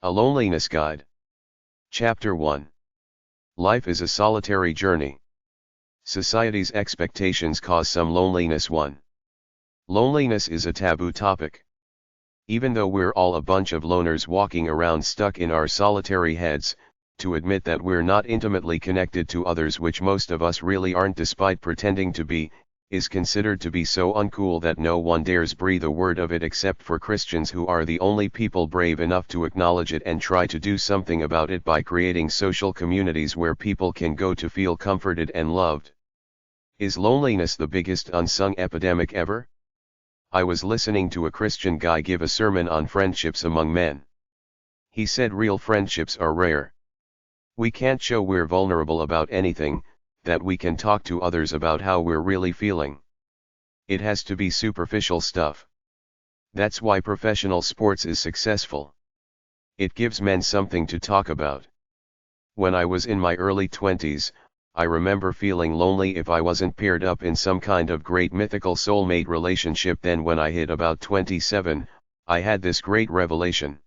A Loneliness Guide. Chapter 1. Life is a solitary journey. Society's expectations cause some loneliness. 1. Loneliness is a taboo topic. Even though we're all a bunch of loners walking around stuck in our solitary heads, to admit that we're not intimately connected to others, which most of us really aren't despite pretending to be, is considered to be so uncool that no one dares breathe a word of it except for Christians, who are the only people brave enough to acknowledge it and try to do something about it by creating social communities where people can go to feel comforted and loved. Is loneliness the biggest unsung epidemic ever? I was listening to a Christian guy give a sermon on friendships among men. He said real friendships are rare. We can't show we're vulnerable about anything, that we can talk to others about how we're really feeling. It has to be superficial stuff. That's why professional sports is successful. It gives men something to talk about. When I was in my early 20s, I remember feeling lonely if I wasn't paired up in some kind of great mythical soulmate relationship. Then when I hit about 27, I had this great revelation.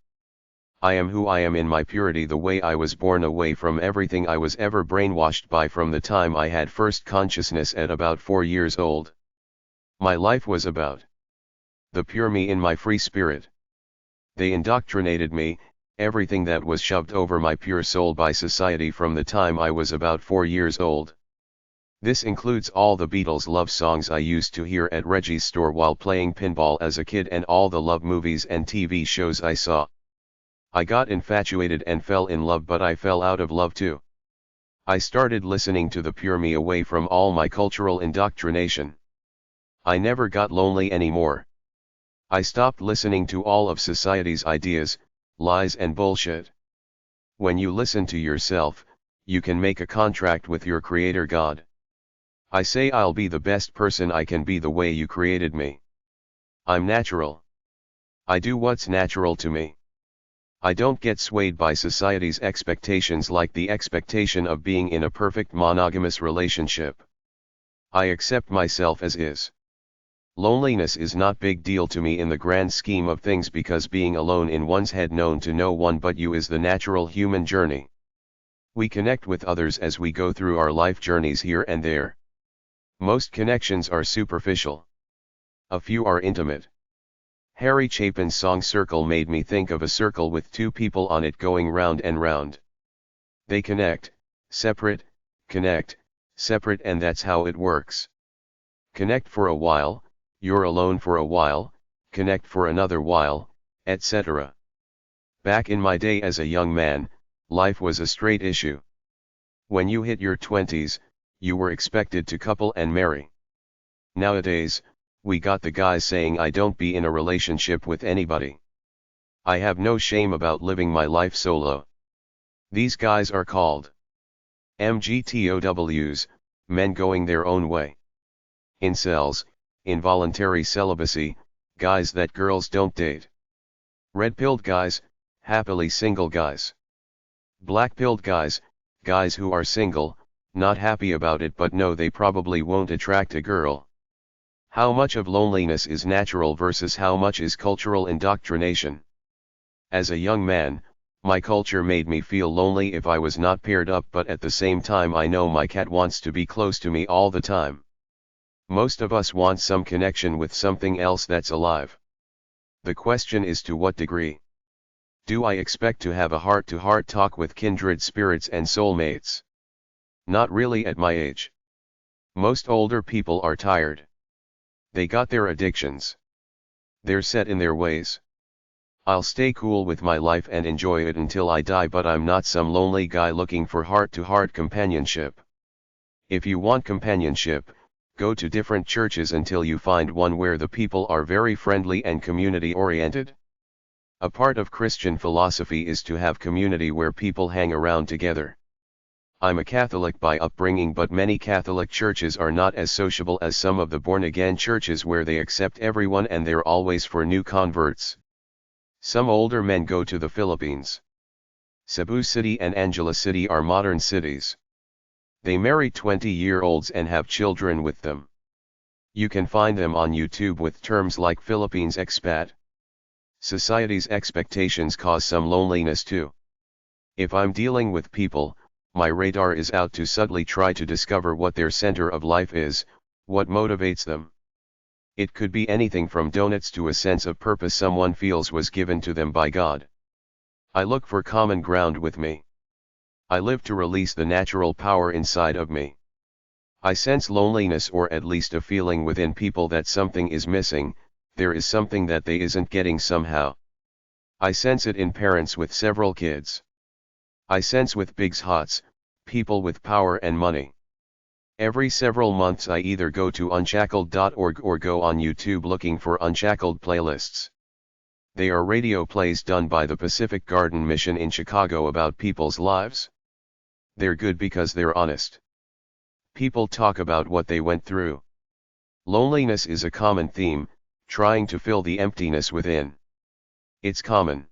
I am who I am in my purity, the way I was born, away from everything I was ever brainwashed by from the time I had first consciousness at about 4 years old. My life was about the pure me in my free spirit. They indoctrinated me, everything that was shoved over my pure soul by society from the time I was about 4 years old. This includes all the Beatles love songs I used to hear at Reggie's store while playing pinball as a kid, and all the love movies and TV shows I saw. I got infatuated and fell in love, but I fell out of love too. I started listening to the pure me away from all my cultural indoctrination. I never got lonely anymore. I stopped listening to all of society's ideas, lies and bullshit. When you listen to yourself, you can make a contract with your Creator God. I say I'll be the best person I can be the way you created me. I'm natural. I do what's natural to me. I don't get swayed by society's expectations, like the expectation of being in a perfect monogamous relationship. I accept myself as is. Loneliness is not big deal to me in the grand scheme of things, because being alone in one's head, known to no one but you, is the natural human journey. We connect with others as we go through our life journeys here and there. Most connections are superficial. A few are intimate. Harry Chapin's song Circle made me think of a circle with two people on it going round and round. They connect, separate, connect, separate, and that's how it works. Connect for a while, you're alone for a while, connect for another while, etc. Back in my day as a young man, life was a straight issue. When you hit your 20s, you were expected to couple and marry. Nowadays, we got the guys saying I don't be in a relationship with anybody. I have no shame about living my life solo. These guys are called MGTOWs, men going their own way. Incels, involuntary celibacy, guys that girls don't date. Red-pilled guys, happily single guys. Black-pilled guys, guys who are single, not happy about it but know they probably won't attract a girl. How much of loneliness is natural versus how much is cultural indoctrination? As a young man, my culture made me feel lonely if I was not paired up, but at the same time I know my cat wants to be close to me all the time. Most of us want some connection with something else that's alive. The question is, to what degree? Do I expect to have a heart-to-heart talk with kindred spirits and soulmates? Not really at my age. Most older people are tired. They got their addictions. They're set in their ways. I'll stay cool with my life and enjoy it until I die, but I'm not some lonely guy looking for heart-to-heart companionship. If you want companionship, go to different churches until you find one where the people are very friendly and community-oriented. A part of Christian philosophy is to have community where people hang around together. I'm a Catholic by upbringing, but many Catholic churches are not as sociable as some of the born-again churches where they accept everyone and they're always for new converts. Some older men go to the Philippines. Cebu City and Angela City are modern cities. They marry 20-year-olds and have children with them. You can find them on YouTube with terms like Philippines expat. Society's expectations cause some loneliness too. If I'm dealing with people, my radar is out to subtly try to discover what their center of life is, what motivates them. It could be anything from donuts to a sense of purpose someone feels was given to them by God. I look for common ground with me. I live to release the natural power inside of me. I sense loneliness, or at least a feeling within people that something is missing, there is something that they isn't getting somehow. I sense it in parents with several kids. I sense with bigs hots, people with power and money. Every several months I either go to unshackled.org or go on YouTube looking for Unshackled playlists. They are radio plays done by the Pacific Garden Mission in Chicago about people's lives. They're good because they're honest. People talk about what they went through. Loneliness is a common theme, trying to fill the emptiness within. It's common.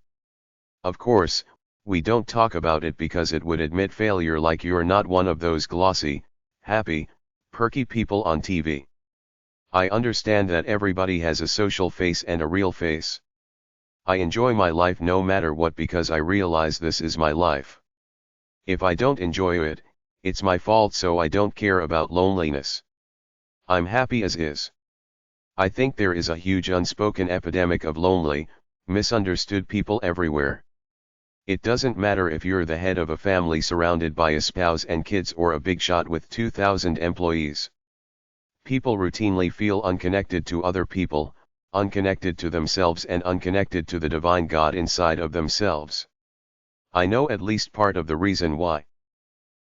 Of course, we don't talk about it because it would admit failure, like you're not one of those glossy, happy, perky people on TV. I understand that everybody has a social face and a real face. I enjoy my life no matter what because I realize this is my life. If I don't enjoy it, it's my fault, so I don't care about loneliness. I'm happy as is. I think there is a huge unspoken epidemic of lonely, misunderstood people everywhere. It doesn't matter if you're the head of a family surrounded by a spouse and kids, or a big shot with 2,000 employees. People routinely feel unconnected to other people, unconnected to themselves, and unconnected to the divine God inside of themselves. I know at least part of the reason why.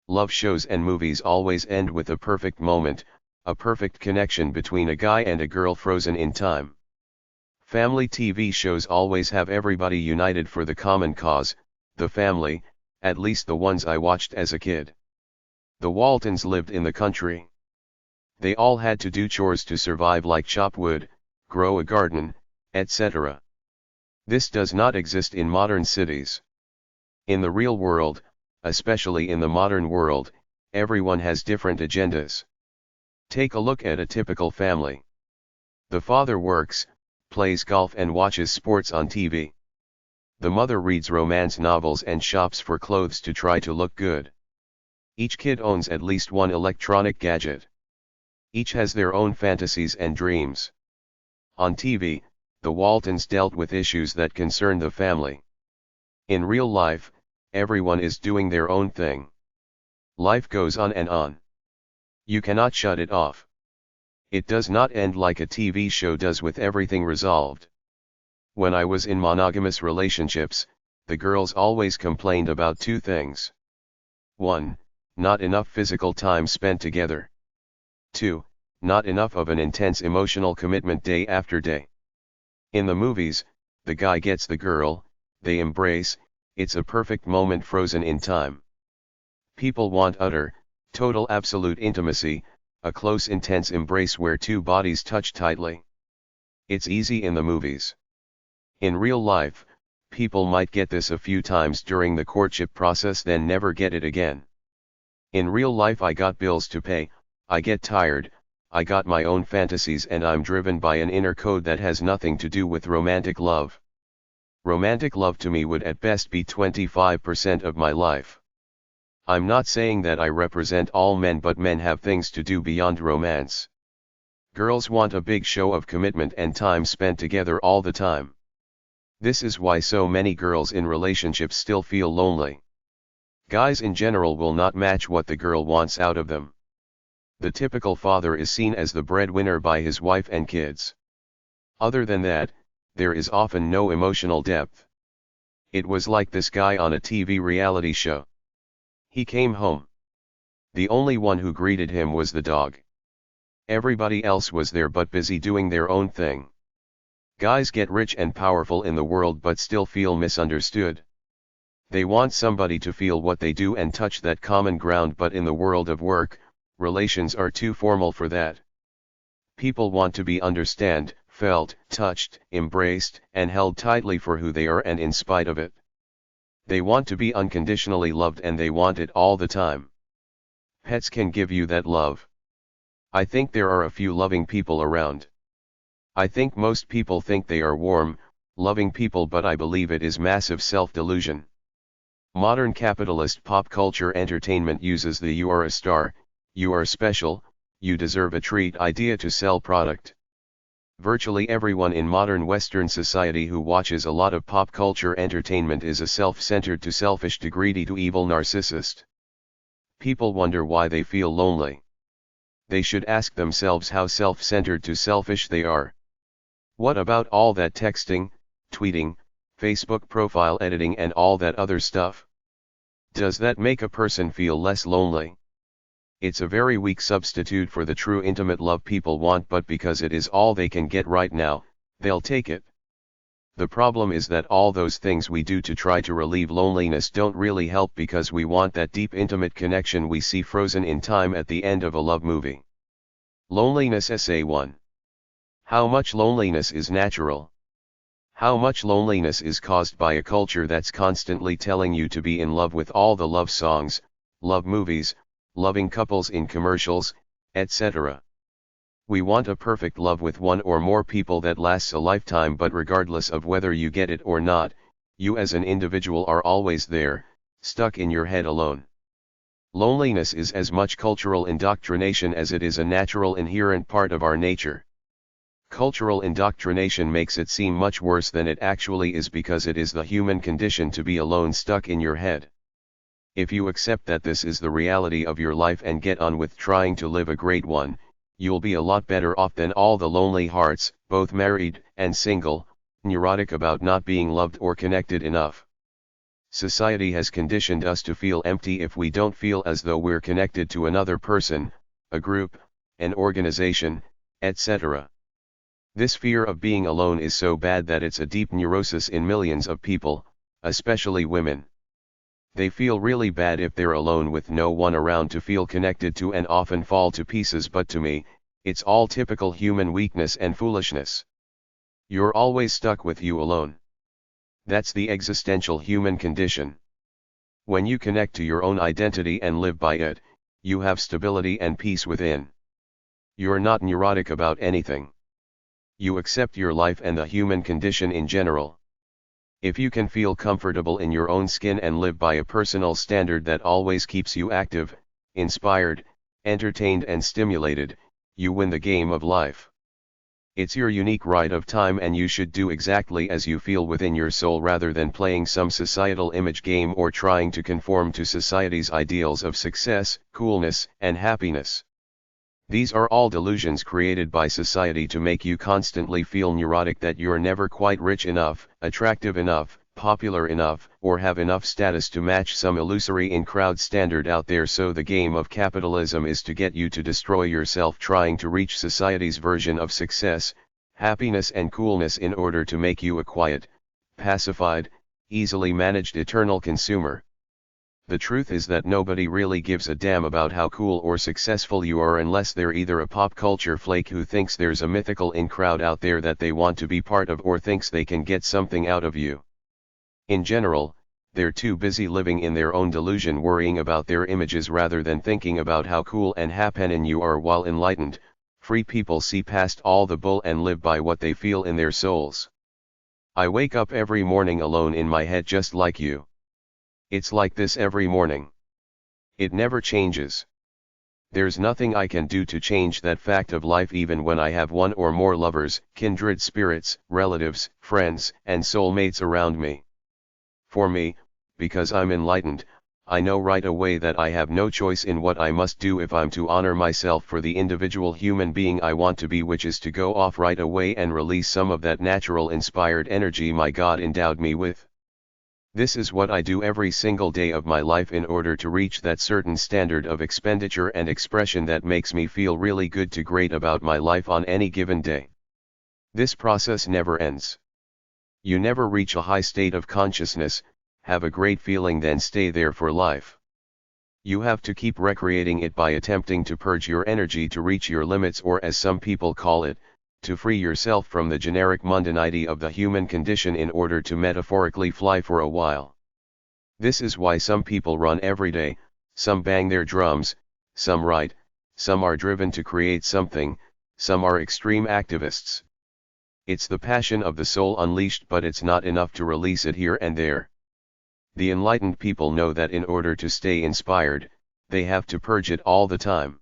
Love shows and movies always end with a perfect moment, a perfect connection between a guy and a girl frozen in time. Family TV shows always have everybody united for the common cause, the family, at least the ones I watched as a kid. The Waltons lived in the country. They all had to do chores to survive, like chop wood, grow a garden, etc. This does not exist in modern cities. In the real world, especially in the modern world, everyone has different agendas. Take a look at a typical family. The father works, plays golf and watches sports on TV. The mother reads romance novels and shops for clothes to try to look good. Each kid owns at least one electronic gadget. Each has their own fantasies and dreams. On TV, the Waltons dealt with issues that concern the family. In real life, everyone is doing their own thing. Life goes on and on. You cannot shut it off. It does not end like a TV show does with everything resolved. When I was in monogamous relationships, the girls always complained about two things. 1. Not enough physical time spent together. 2. Not enough of an intense emotional commitment day after day. In the movies, the guy gets the girl, they embrace, it's a perfect moment frozen in time. People want utter, total, absolute intimacy, a close, intense embrace where two bodies touch tightly. It's easy in the movies. In real life, people might get this a few times during the courtship process, then never get it again. In real life, I got bills to pay, I get tired, I got my own fantasies, and I'm driven by an inner code that has nothing to do with romantic love. Romantic love to me would at best be 25% of my life. I'm not saying that I represent all men, but men have things to do beyond romance. Girls want a big show of commitment and time spent together all the time. This is why so many girls in relationships still feel lonely. Guys in general will not match what the girl wants out of them. The typical father is seen as the breadwinner by his wife and kids. Other than that, there is often no emotional depth. It was like this guy on a TV reality show. He came home. The only one who greeted him was the dog. Everybody else was there but busy doing their own thing. Guys get rich and powerful in the world but still feel misunderstood. They want somebody to feel what they do and touch that common ground, but in the world of work, relations are too formal for that. People want to be understood, felt, touched, embraced, and held tightly for who they are and in spite of it. They want to be unconditionally loved, and they want it all the time. Pets can give you that love. I think there are a few loving people around. I think most people think they are warm, loving people, but I believe it is massive self-delusion. Modern capitalist pop culture entertainment uses the "you are a star, you are special, you deserve a treat" idea to sell product. Virtually everyone in modern Western society who watches a lot of pop culture entertainment is a self-centered to selfish to greedy to evil narcissist. People wonder why they feel lonely. They should ask themselves how self-centered to selfish they are. What about all that texting, tweeting, Facebook profile editing and all that other stuff? Does that make a person feel less lonely? It's a very weak substitute for the true intimate love people want, but because it is all they can get right now, they'll take it. The problem is that all those things we do to try to relieve loneliness don't really help, because we want that deep intimate connection we see frozen in time at the end of a love movie. Loneliness Essay 1. How much loneliness is natural? How much loneliness is caused by a culture that's constantly telling you to be in love with all the love songs, love movies, loving couples in commercials, etc. We want a perfect love with one or more people that lasts a lifetime, but regardless of whether you get it or not, you as an individual are always there, stuck in your head alone. Loneliness is as much cultural indoctrination as it is a natural inherent part of our nature. Cultural indoctrination makes it seem much worse than it actually is, because it is the human condition to be alone, stuck in your head. If you accept that this is the reality of your life and get on with trying to live a great one, you'll be a lot better off than all the lonely hearts, both married and single, neurotic about not being loved or connected enough. Society has conditioned us to feel empty if we don't feel as though we're connected to another person, a group, an organization, etc. This fear of being alone is so bad that it's a deep neurosis in millions of people, especially women. They feel really bad if they're alone with no one around to feel connected to, and often fall to pieces, but to me, it's all typical human weakness and foolishness. You're always stuck with you alone. That's the existential human condition. When you connect to your own identity and live by it, you have stability and peace within. You're not neurotic about anything. You accept your life and the human condition in general. If you can feel comfortable in your own skin and live by a personal standard that always keeps you active, inspired, entertained and stimulated, you win the game of life. It's your unique right of time, and you should do exactly as you feel within your soul, rather than playing some societal image game or trying to conform to society's ideals of success, coolness, and happiness. These are all delusions created by society to make you constantly feel neurotic that you're never quite rich enough, attractive enough, popular enough, or have enough status to match some illusory in-crowd standard out there. So the game of capitalism is to get you to destroy yourself trying to reach society's version of success, happiness and coolness in order to make you a quiet, pacified, easily managed eternal consumer. The truth is that nobody really gives a damn about how cool or successful you are, unless they're either a pop culture flake who thinks there's a mythical in-crowd out there that they want to be part of, or thinks they can get something out of you. In general, they're too busy living in their own delusion, worrying about their images rather than thinking about how cool and happen you are, while enlightened, free people see past all the bull and live by what they feel in their souls. I wake up every morning alone in my head, just like you. It's like this every morning. It never changes. There's nothing I can do to change that fact of life, even when I have one or more lovers, kindred spirits, relatives, friends, and soulmates around me. For me, because I'm enlightened, I know right away that I have no choice in what I must do if I'm to honor myself for the individual human being I want to be, which is to go off right away and release some of that natural inspired energy my God endowed me with. This is what I do every single day of my life in order to reach that certain standard of expenditure and expression that makes me feel really good to great about my life on any given day. This process never ends. You never reach a high state of consciousness, have a great feeling, then stay there for life. You have to keep recreating it by attempting to purge your energy to reach your limits, or as some people call it, to free yourself from the generic mundanity of the human condition in order to metaphorically fly for a while. This is why some people run every day, some bang their drums, some write, some are driven to create something, some are extreme activists. It's the passion of the soul unleashed, but it's not enough to release it here and there. The enlightened people know that in order to stay inspired, they have to purge it all the time.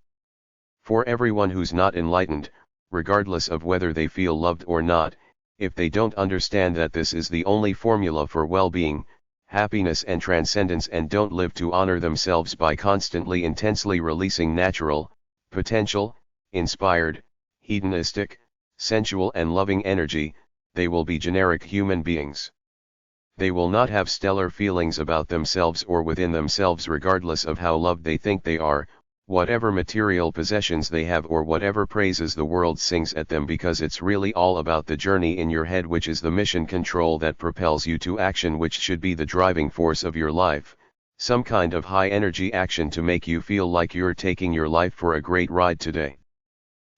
For everyone who's not enlightened, regardless of whether they feel loved or not, if they don't understand that this is the only formula for well-being, happiness and transcendence, and don't live to honor themselves by constantly intensely releasing natural, potential, inspired, hedonistic, sensual and loving energy, they will be generic human beings. They will not have stellar feelings about themselves or within themselves, regardless of how loved they think they are, whatever material possessions they have or whatever praises the world sings at them, because it's really all about the journey in your head, which is the mission control that propels you to action, which should be the driving force of your life, some kind of high energy action to make you feel like you're taking your life for a great ride today.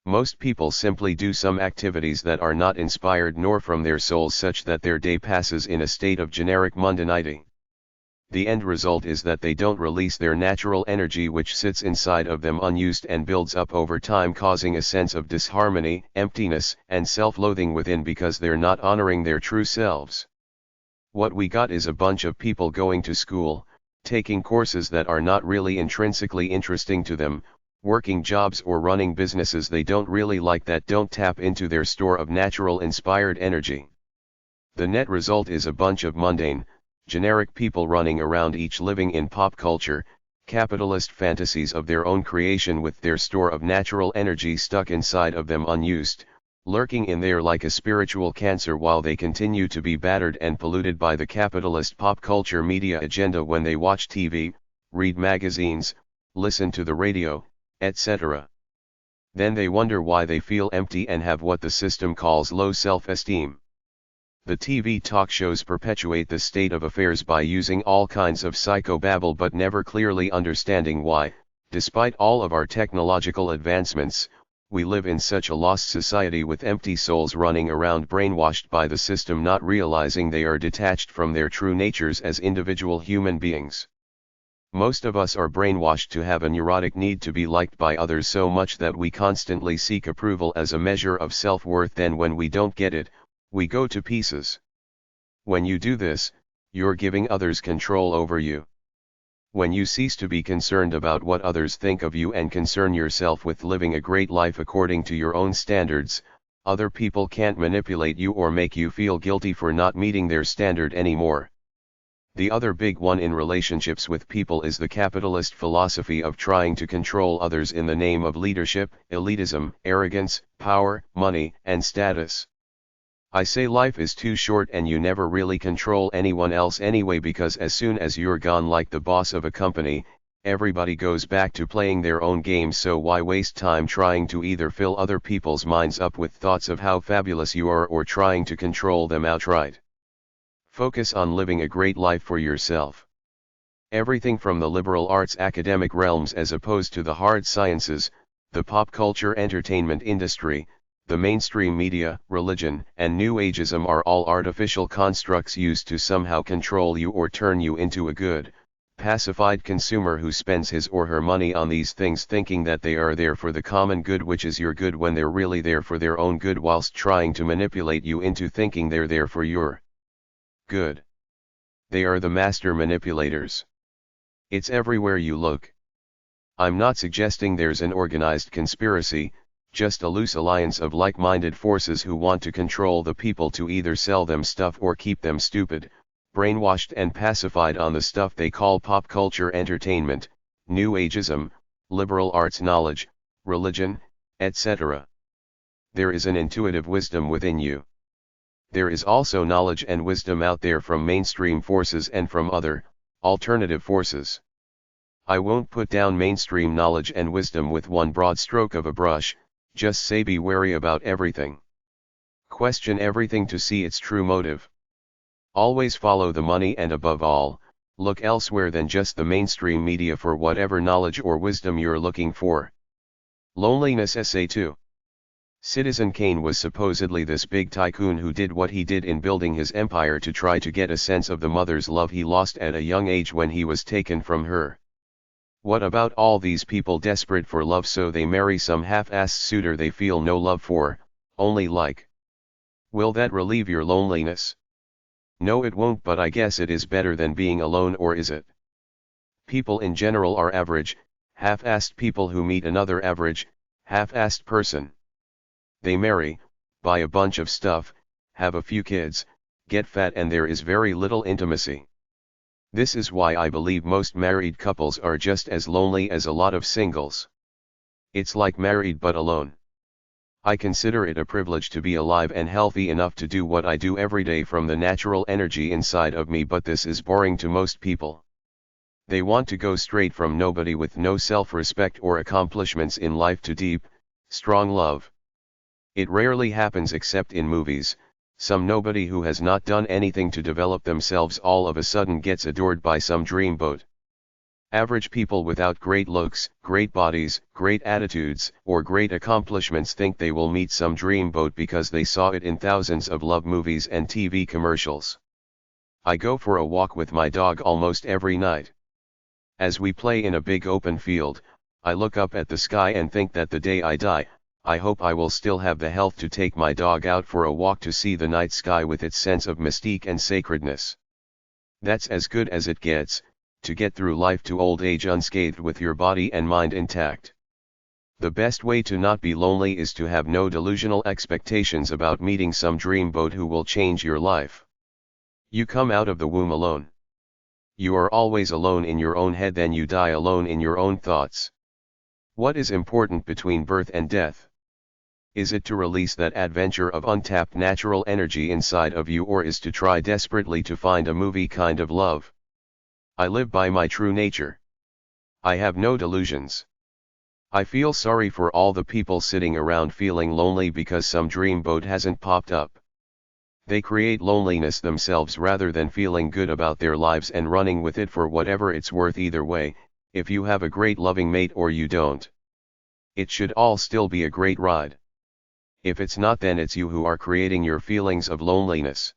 Most people simply do some activities that are not inspired nor from their souls, such that their day passes in a state of generic mundanity. The end result is that they don't release their natural energy, which sits inside of them unused and builds up over time, causing a sense of disharmony, emptiness, and self-loathing within, because they're not honoring their true selves. What we got is a bunch of people going to school, taking courses that are not really intrinsically interesting to them, working jobs or running businesses they don't really like, that don't tap into their store of natural inspired energy. The net result is a bunch of mundane, generic people running around, each living in pop culture, capitalist fantasies of their own creation, with their store of natural energy stuck inside of them unused, lurking in there like a spiritual cancer, while they continue to be battered and polluted by the capitalist pop culture media agenda when they watch TV, read magazines, listen to the radio, etc. Then they wonder why they feel empty and have what the system calls low self-esteem. The TV talk shows perpetuate this state of affairs by using all kinds of psychobabble, but never clearly understanding why, despite all of our technological advancements, we live in such a lost society with empty souls running around brainwashed by the system, not realizing they are detached from their true natures as individual human beings. Most of us are brainwashed to have a neurotic need to be liked by others so much that we constantly seek approval as a measure of self-worth. Then when we don't get it, we go to pieces. When you do this, you're giving others control over you. When you cease to be concerned about what others think of you and concern yourself with living a great life according to your own standards, other people can't manipulate you or make you feel guilty for not meeting their standard anymore. The other big one in relationships with people is the capitalist philosophy of trying to control others in the name of leadership, elitism, arrogance, power, money, and status. I say life is too short and you never really control anyone else anyway, because as soon as you're gone, like the boss of a company, everybody goes back to playing their own game. So why waste time trying to either fill other people's minds up with thoughts of how fabulous you are or trying to control them outright? Focus on living a great life for yourself. Everything from the liberal arts academic realms as opposed to the hard sciences, the pop culture entertainment industry, the mainstream media, religion, and New Ageism are all artificial constructs used to somehow control you or turn you into a good, pacified consumer who spends his or her money on these things thinking that they are there for the common good, which is your good, when they're really there for their own good, whilst trying to manipulate you into thinking they're there for your good. They are the master manipulators. It's everywhere you look. I'm not suggesting there's an organized conspiracy, just a loose alliance of like-minded forces who want to control the people to either sell them stuff or keep them stupid, brainwashed and pacified on the stuff they call pop culture entertainment, New Ageism, liberal arts knowledge, religion, etc. There is an intuitive wisdom within you. There is also knowledge and wisdom out there from mainstream forces and from other, alternative forces. I won't put down mainstream knowledge and wisdom with one broad stroke of a brush, just say be wary about everything. Question everything to see its true motive. Always follow the money, and above all, look elsewhere than just the mainstream media for whatever knowledge or wisdom you're looking for. Loneliness Essay 2. Citizen Kane was supposedly this big tycoon who did what he did in building his empire to try to get a sense of the mother's love he lost at a young age when he was taken from her. What about all these people desperate for love, so they marry some half-assed suitor they feel no love for, only like? Will that relieve your loneliness? No, it won't, but I guess it is better than being alone, or is it? People in general are average, half-assed people who meet another average, half-assed person. They marry, buy a bunch of stuff, have a few kids, get fat, and there is very little intimacy. This is why I believe most married couples are just as lonely as a lot of singles. It's like married but alone. I consider it a privilege to be alive and healthy enough to do what I do every day from the natural energy inside of me, but this is boring to most people. They want to go straight from nobody with no self-respect or accomplishments in life to deep, strong love. It rarely happens except in movies. Some nobody who has not done anything to develop themselves all of a sudden gets adored by some dreamboat. Average people without great looks, great bodies, great attitudes, or great accomplishments think they will meet some dreamboat because they saw it in thousands of love movies and TV commercials. I go for a walk with my dog almost every night. As we play in a big open field, I look up at the sky and think that the day I die, I hope I will still have the health to take my dog out for a walk to see the night sky with its sense of mystique and sacredness. That's as good as it gets, to get through life to old age unscathed with your body and mind intact. The best way to not be lonely is to have no delusional expectations about meeting some dreamboat who will change your life. You come out of the womb alone. You are always alone in your own head, then you die alone in your own thoughts. What is important between birth and death? Is it to release that adventure of untapped natural energy inside of you, or is to try desperately to find a movie kind of love? I live by my true nature. I have no delusions. I feel sorry for all the people sitting around feeling lonely because some dreamboat hasn't popped up. They create loneliness themselves rather than feeling good about their lives and running with it for whatever it's worth. Either way, if you have a great loving mate or you don't, it should all still be a great ride. If it's not, then it's you who are creating your feelings of loneliness.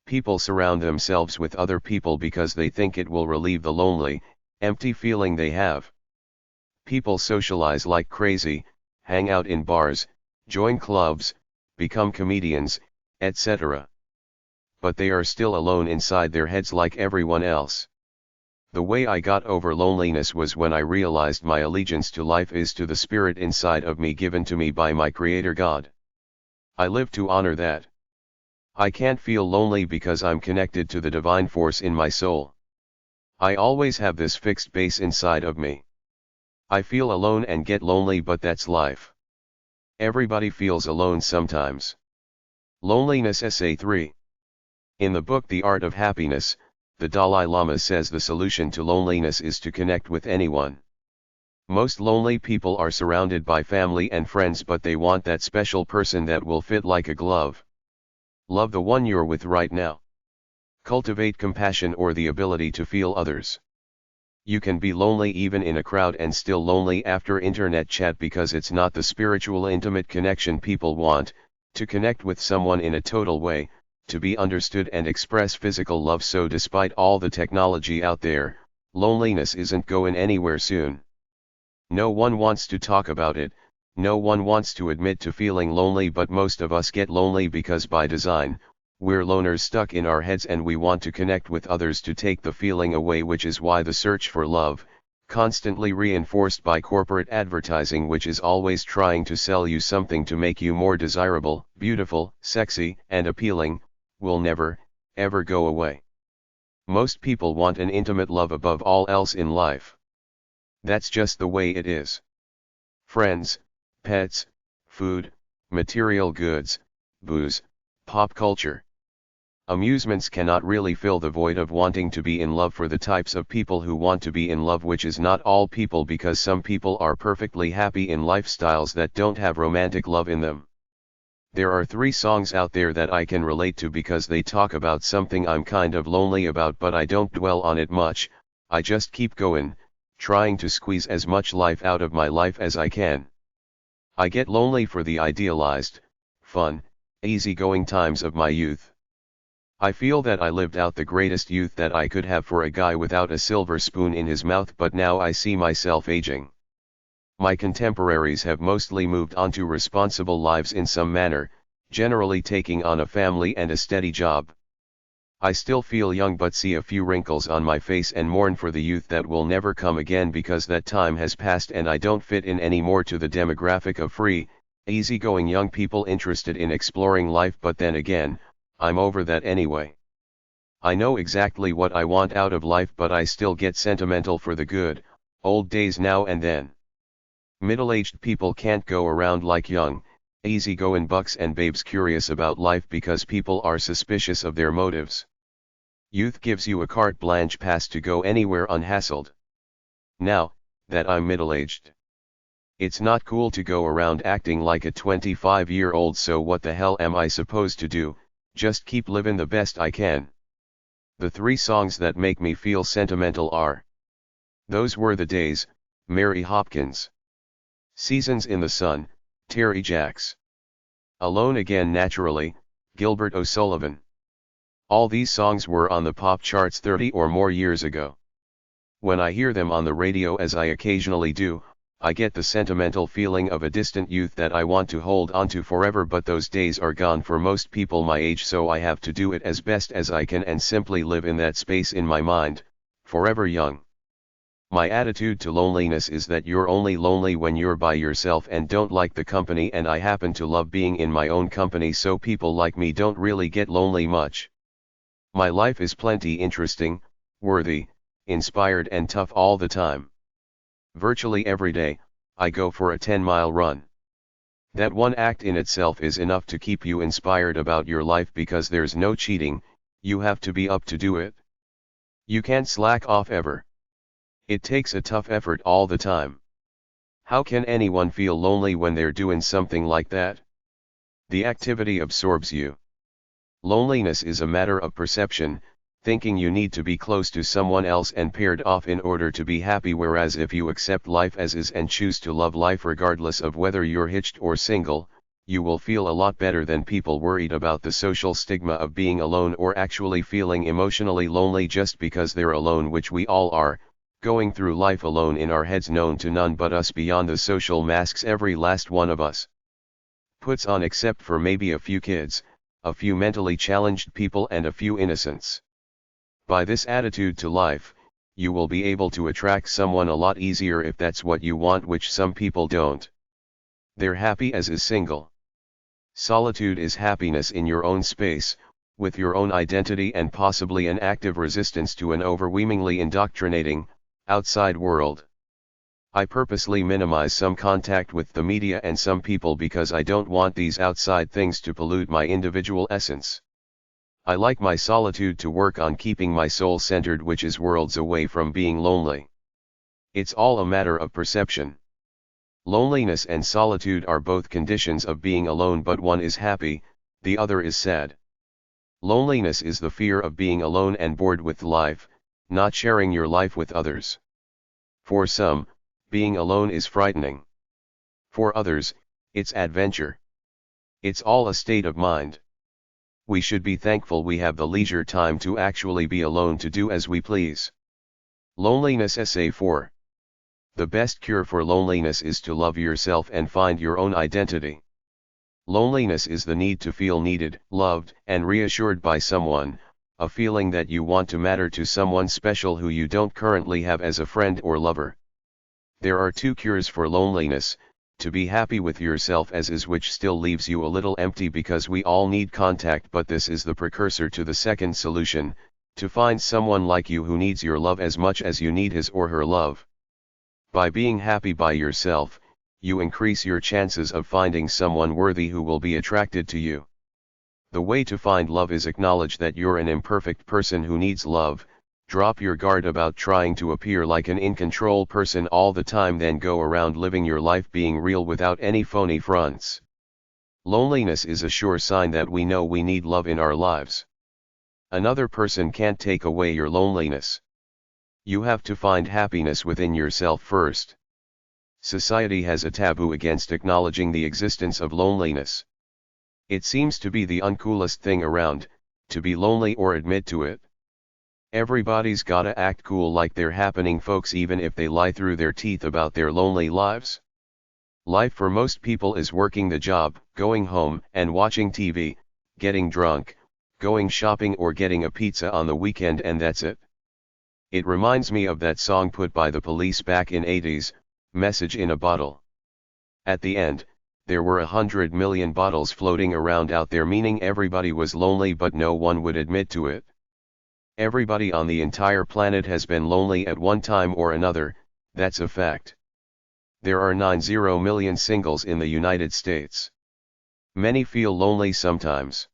People surround themselves with other people because they think it will relieve the lonely, empty feeling they have. People socialize like crazy, hang out in bars, join clubs, become comedians, etc. But they are still alone inside their heads like everyone else. The way I got over loneliness was when I realized my allegiance to life is to the spirit inside of me given to me by my Creator God. I live to honor that. I can't feel lonely because I'm connected to the divine force in my soul. I always have this fixed base inside of me. I feel alone and get lonely, but that's life. Everybody feels alone sometimes. Loneliness Essay 3. In the book The Art of Happiness, the Dalai Lama says the solution to loneliness is to connect with anyone. Most lonely people are surrounded by family and friends, but they want that special person that will fit like a glove. Love the one you're with right now. Cultivate compassion or the ability to feel others. You can be lonely even in a crowd and still lonely after internet chat because it's not the spiritual intimate connection people want, to connect with someone in a total way, to be understood and express physical love. So despite all the technology out there, loneliness isn't going anywhere soon. No one wants to talk about it, no one wants to admit to feeling lonely, but most of us get lonely because by design, we're loners stuck in our heads and we want to connect with others to take the feeling away, which is why the search for love, constantly reinforced by corporate advertising which is always trying to sell you something to make you more desirable, beautiful, sexy, and appealing, will never, ever go away. Most people want an intimate love above all else in life. That's just the way it is. Friends, pets, food, material goods, booze, pop culture. Amusements cannot really fill the void of wanting to be in love for the types of people who want to be in love, which is not all people, because some people are perfectly happy in lifestyles that don't have romantic love in them. There are 3 songs out there that I can relate to because they talk about something I'm kind of lonely about, but I don't dwell on it much. I just keep going, trying to squeeze as much life out of my life as I can. I get lonely for the idealized, fun, easygoing times of my youth. I feel that I lived out the greatest youth that I could have for a guy without a silver spoon in his mouth, but now I see myself aging. My contemporaries have mostly moved on to responsible lives in some manner, generally taking on a family and a steady job. I still feel young but see a few wrinkles on my face and mourn for the youth that will never come again because that time has passed and I don't fit in anymore to the demographic of free, easygoing young people interested in exploring life, but then again, I'm over that anyway. I know exactly what I want out of life, but I still get sentimental for the good, old days now and then. Middle-aged people can't go around like young, easygoing bucks and babes curious about life because people are suspicious of their motives. Youth gives you a carte blanche pass to go anywhere unhassled. Now, that I'm middle-aged, it's not cool to go around acting like a 25-year-old, so what the hell am I supposed to do? Just keep living the best I can. The 3 songs that make me feel sentimental are Those Were the Days, Mary Hopkins. Seasons in the Sun, Terry Jacks. Alone Again Naturally, Gilbert O'Sullivan. All these songs were on the pop charts 30 or more years ago. When I hear them on the radio, as I occasionally do, I get the sentimental feeling of a distant youth that I want to hold onto forever, but those days are gone for most people my age, so I have to do it as best as I can and simply live in that space in my mind, forever young. My attitude to loneliness is that you're only lonely when you're by yourself and don't like the company, and I happen to love being in my own company, so people like me don't really get lonely much. My life is plenty interesting, worthy, inspired and tough all the time. Virtually every day, I go for a 10-mile run. That one act in itself is enough to keep you inspired about your life because there's no cheating, you have to be up to do it. You can't slack off ever. It takes a tough effort all the time. How can anyone feel lonely when they're doing something like that? The activity absorbs you. Loneliness is a matter of perception, thinking you need to be close to someone else and paired off in order to be happy, whereas if you accept life as is and choose to love life regardless of whether you're hitched or single, you will feel a lot better than people worried about the social stigma of being alone or actually feeling emotionally lonely just because they're alone, which we all are, going through life alone in our heads, known to none but us beyond the social masks every last one of us puts on, except for maybe a few kids, a few mentally challenged people and a few innocents. By this attitude to life, you will be able to attract someone a lot easier if that's what you want, which some people don't. They're happy as is single. Solitude is happiness in your own space, with your own identity and possibly an active resistance to an overwhelmingly indoctrinating, outside world. I purposely minimize some contact with the media and some people because I don't want these outside things to pollute my individual essence. I like my solitude to work on keeping my soul centered, which is worlds away from being lonely. It's all a matter of perception. Loneliness and solitude are both conditions of being alone, but one is happy, the other is sad. Loneliness is the fear of being alone and bored with life, not sharing your life with others. For some, being alone is frightening. For others, it's adventure. It's all a state of mind. We should be thankful we have the leisure time to actually be alone to do as we please. Loneliness Essay 4. The best cure for loneliness is to love yourself and find your own identity. Loneliness is the need to feel needed, loved, and reassured by someone, a feeling that you want to matter to someone special who you don't currently have as a friend or lover. There are 2 cures for loneliness: to be happy with yourself as is, which still leaves you a little empty because we all need contact, but this is the precursor to the second solution, to find someone like you who needs your love as much as you need his or her love. By being happy by yourself, you increase your chances of finding someone worthy who will be attracted to you. The way to find love is acknowledge that you're an imperfect person who needs love. Drop your guard about trying to appear like an in-control person all the time, then go around living your life being real without any phony fronts. Loneliness is a sure sign that we know we need love in our lives. Another person can't take away your loneliness. You have to find happiness within yourself first. Society has a taboo against acknowledging the existence of loneliness. It seems to be the uncoolest thing around, to be lonely or admit to it. Everybody's gotta act cool like they're happening folks, even if they lie through their teeth about their lonely lives. Life for most people is working the job, going home and watching TV, getting drunk, going shopping or getting a pizza on the weekend, and that's it. It reminds me of that song put by the Police back in 80s, Message in a Bottle. At the end, there were 100 million bottles floating around out there, meaning everybody was lonely but no one would admit to it. Everybody on the entire planet has been lonely at one time or another, that's a fact. There are 90 million singles in the United States. Many feel lonely sometimes.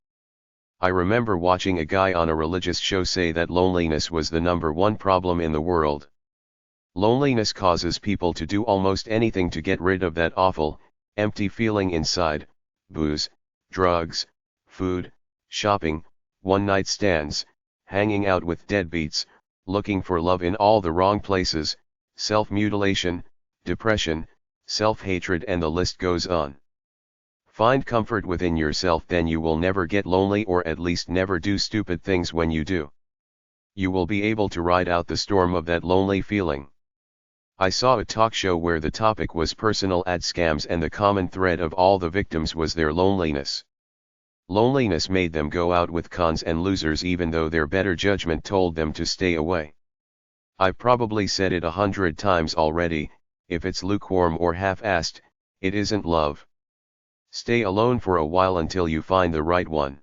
I remember watching a guy on a religious show say that loneliness was the #1 problem in the world. Loneliness causes people to do almost anything to get rid of that awful, empty feeling inside: booze, drugs, food, shopping, one-night stands, hanging out with deadbeats, looking for love in all the wrong places, self-mutilation, depression, self-hatred, and the list goes on. Find comfort within yourself, then you will never get lonely, or at least never do stupid things when you do. You will be able to ride out the storm of that lonely feeling. I saw a talk show where the topic was personal ad scams, and the common thread of all the victims was their loneliness. Loneliness made them go out with cons and losers even though their better judgment told them to stay away. I've probably said it 100 times already: if it's lukewarm or half-assed, it isn't love. Stay alone for a while until you find the right one.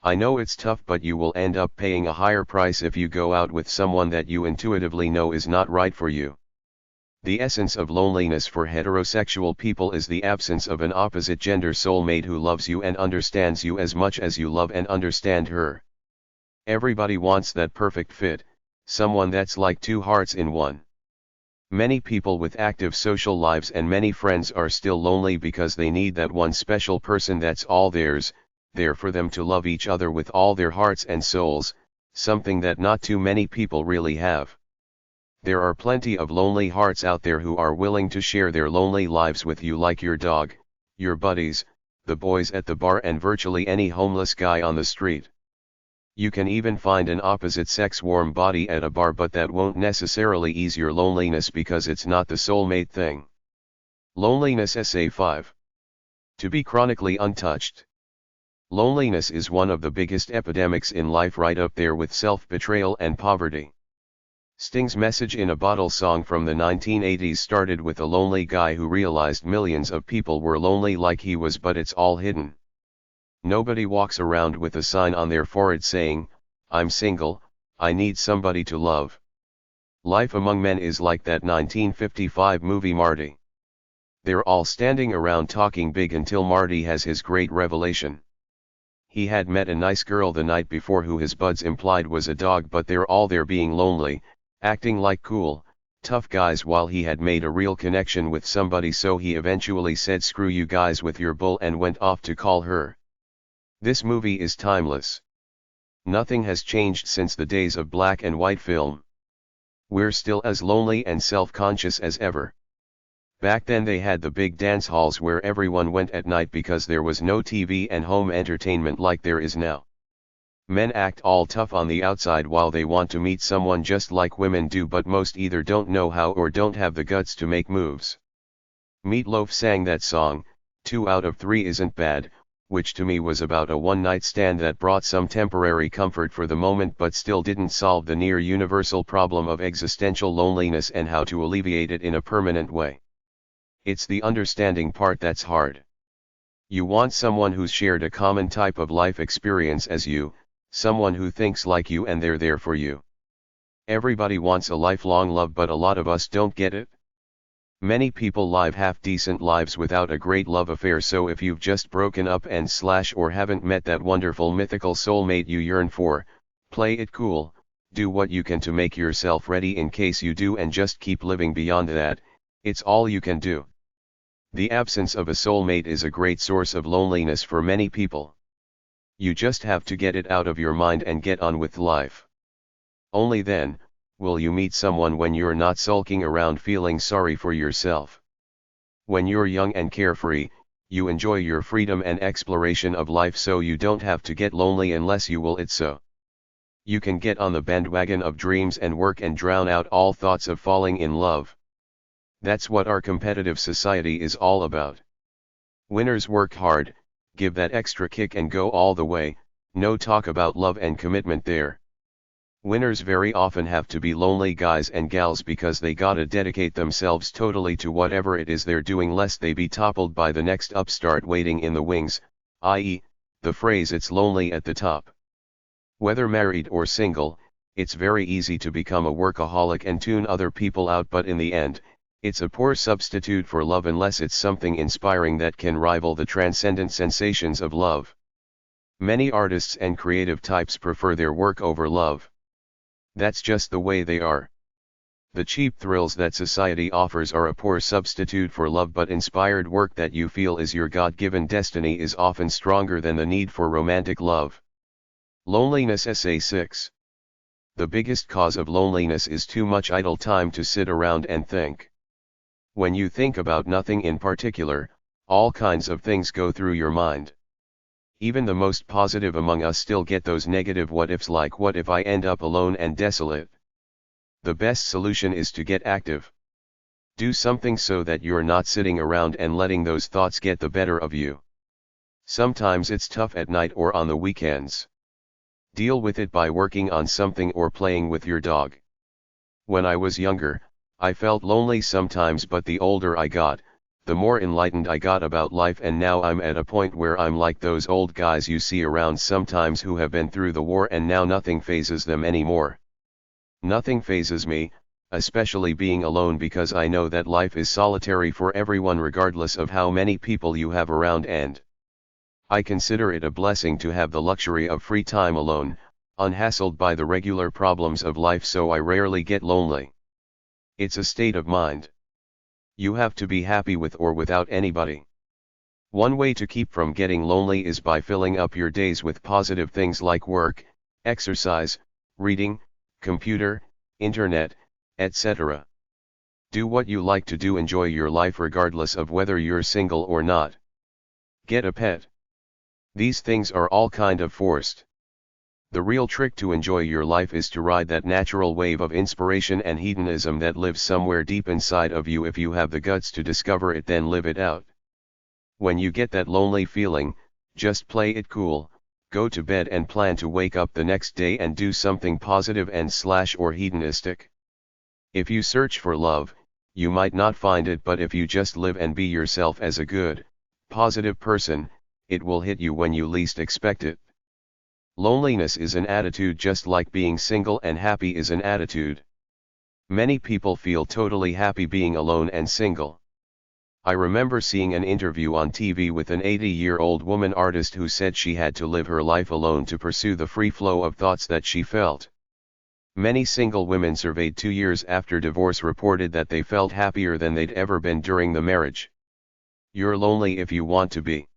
I know it's tough, but you will end up paying a higher price if you go out with someone that you intuitively know is not right for you. The essence of loneliness for heterosexual people is the absence of an opposite gender soulmate who loves you and understands you as much as you love and understand her. Everybody wants that perfect fit, someone that's like two hearts in one. Many people with active social lives and many friends are still lonely because they need that one special person that's all theirs, there for them to love each other with all their hearts and souls, something that not too many people really have. There are plenty of lonely hearts out there who are willing to share their lonely lives with you, like your dog, your buddies, the boys at the bar, and virtually any homeless guy on the street. You can even find an opposite-sex warm body at a bar, but that won't necessarily ease your loneliness because it's not the soulmate thing. Loneliness Essay 5. To be chronically untouched. Loneliness is one of the biggest epidemics in life, right up there with self-betrayal and poverty. Sting's Message in a Bottle song from the 1980s started with a lonely guy who realized millions of people were lonely like he was, but it's all hidden. Nobody walks around with a sign on their forehead saying, "I'm single, I need somebody to love." Life among men is like that 1955 movie Marty. They're all standing around talking big until Marty has his great revelation. He had met a nice girl the night before who his buds implied was a dog, but they're all there being lonely, acting like cool, tough guys, while he had made a real connection with somebody, so he eventually said, "Screw you guys with your bull," and went off to call her. This movie is timeless. Nothing has changed since the days of black and white film. We're still as lonely and self-conscious as ever. Back then they had the big dance halls where everyone went at night because there was no TV and home entertainment like there is now. Men act all tough on the outside while they want to meet someone just like women do, but most either don't know how or don't have the guts to make moves. Meatloaf sang that song, 2 out of 3 Isn't Bad, which to me was about a one-night stand that brought some temporary comfort for the moment but still didn't solve the near-universal problem of existential loneliness and how to alleviate it in a permanent way. It's the understanding part that's hard. You want someone who's shared a common type of life experience as you, someone who thinks like you and they're there for you. Everybody wants a lifelong love, but a lot of us don't get it. Many people live half-decent lives without a great love affair, so if you've just broken up and or haven't met that wonderful mythical soulmate you yearn for, play it cool, do what you can to make yourself ready in case you do, and just keep living beyond that. It's all you can do. The absence of a soulmate is a great source of loneliness for many people. You just have to get it out of your mind and get on with life. Only then will you meet someone when you're not sulking around feeling sorry for yourself. When you're young and carefree, you enjoy your freedom and exploration of life, so you don't have to get lonely unless you will it so. You can get on the bandwagon of dreams and work and drown out all thoughts of falling in love. That's what our competitive society is all about. Winners work hard, give that extra kick and go all the way, no talk about love and commitment there. Winners very often have to be lonely guys and gals because they gotta dedicate themselves totally to whatever it is they're doing lest they be toppled by the next upstart waiting in the wings, i.e., the phrase "it's lonely at the top." Whether married or single, it's very easy to become a workaholic and tune other people out, but in the end, it's a poor substitute for love unless it's something inspiring that can rival the transcendent sensations of love. Many artists and creative types prefer their work over love. That's just the way they are. The cheap thrills that society offers are a poor substitute for love, but inspired work that you feel is your God-given destiny is often stronger than the need for romantic love. Loneliness Essay 6. The biggest cause of loneliness is too much idle time to sit around and think. When you think about nothing in particular, all kinds of things go through your mind. Even the most positive among us still get those negative what ifs, like what if I end up alone and desolate? The best solution is to get active. Do something so that you're not sitting around and letting those thoughts get the better of you. Sometimes it's tough at night or on the weekends. Deal with it by working on something or playing with your dog. When I was younger, I felt lonely sometimes, but the older I got, the more enlightened I got about life, and now I'm at a point where I'm like those old guys you see around sometimes who have been through the war and now nothing phases them anymore. Nothing phases me, especially being alone, because I know that life is solitary for everyone regardless of how many people you have around, and I consider it a blessing to have the luxury of free time alone, unhassled by the regular problems of life, so I rarely get lonely. It's a state of mind. You have to be happy with or without anybody. One way to keep from getting lonely is by filling up your days with positive things like work, exercise, reading, computer, internet, etc. Do what you like to do, enjoy your life regardless of whether you're single or not. Get a pet. These things are all kind of forced. The real trick to enjoy your life is to ride that natural wave of inspiration and hedonism that lives somewhere deep inside of you. If you have the guts to discover it, then live it out. When you get that lonely feeling, just play it cool, go to bed and plan to wake up the next day and do something positive and or hedonistic. If you search for love, you might not find it, but if you just live and be yourself as a good, positive person, it will hit you when you least expect it. Loneliness is an attitude, just like being single and happy is an attitude. Many people feel totally happy being alone and single. I remember seeing an interview on TV with an 80-year-old woman artist who said she had to live her life alone to pursue the free flow of thoughts that she felt. Many single women surveyed 2 years after divorce reported that they felt happier than they'd ever been during the marriage. You're lonely if you want to be.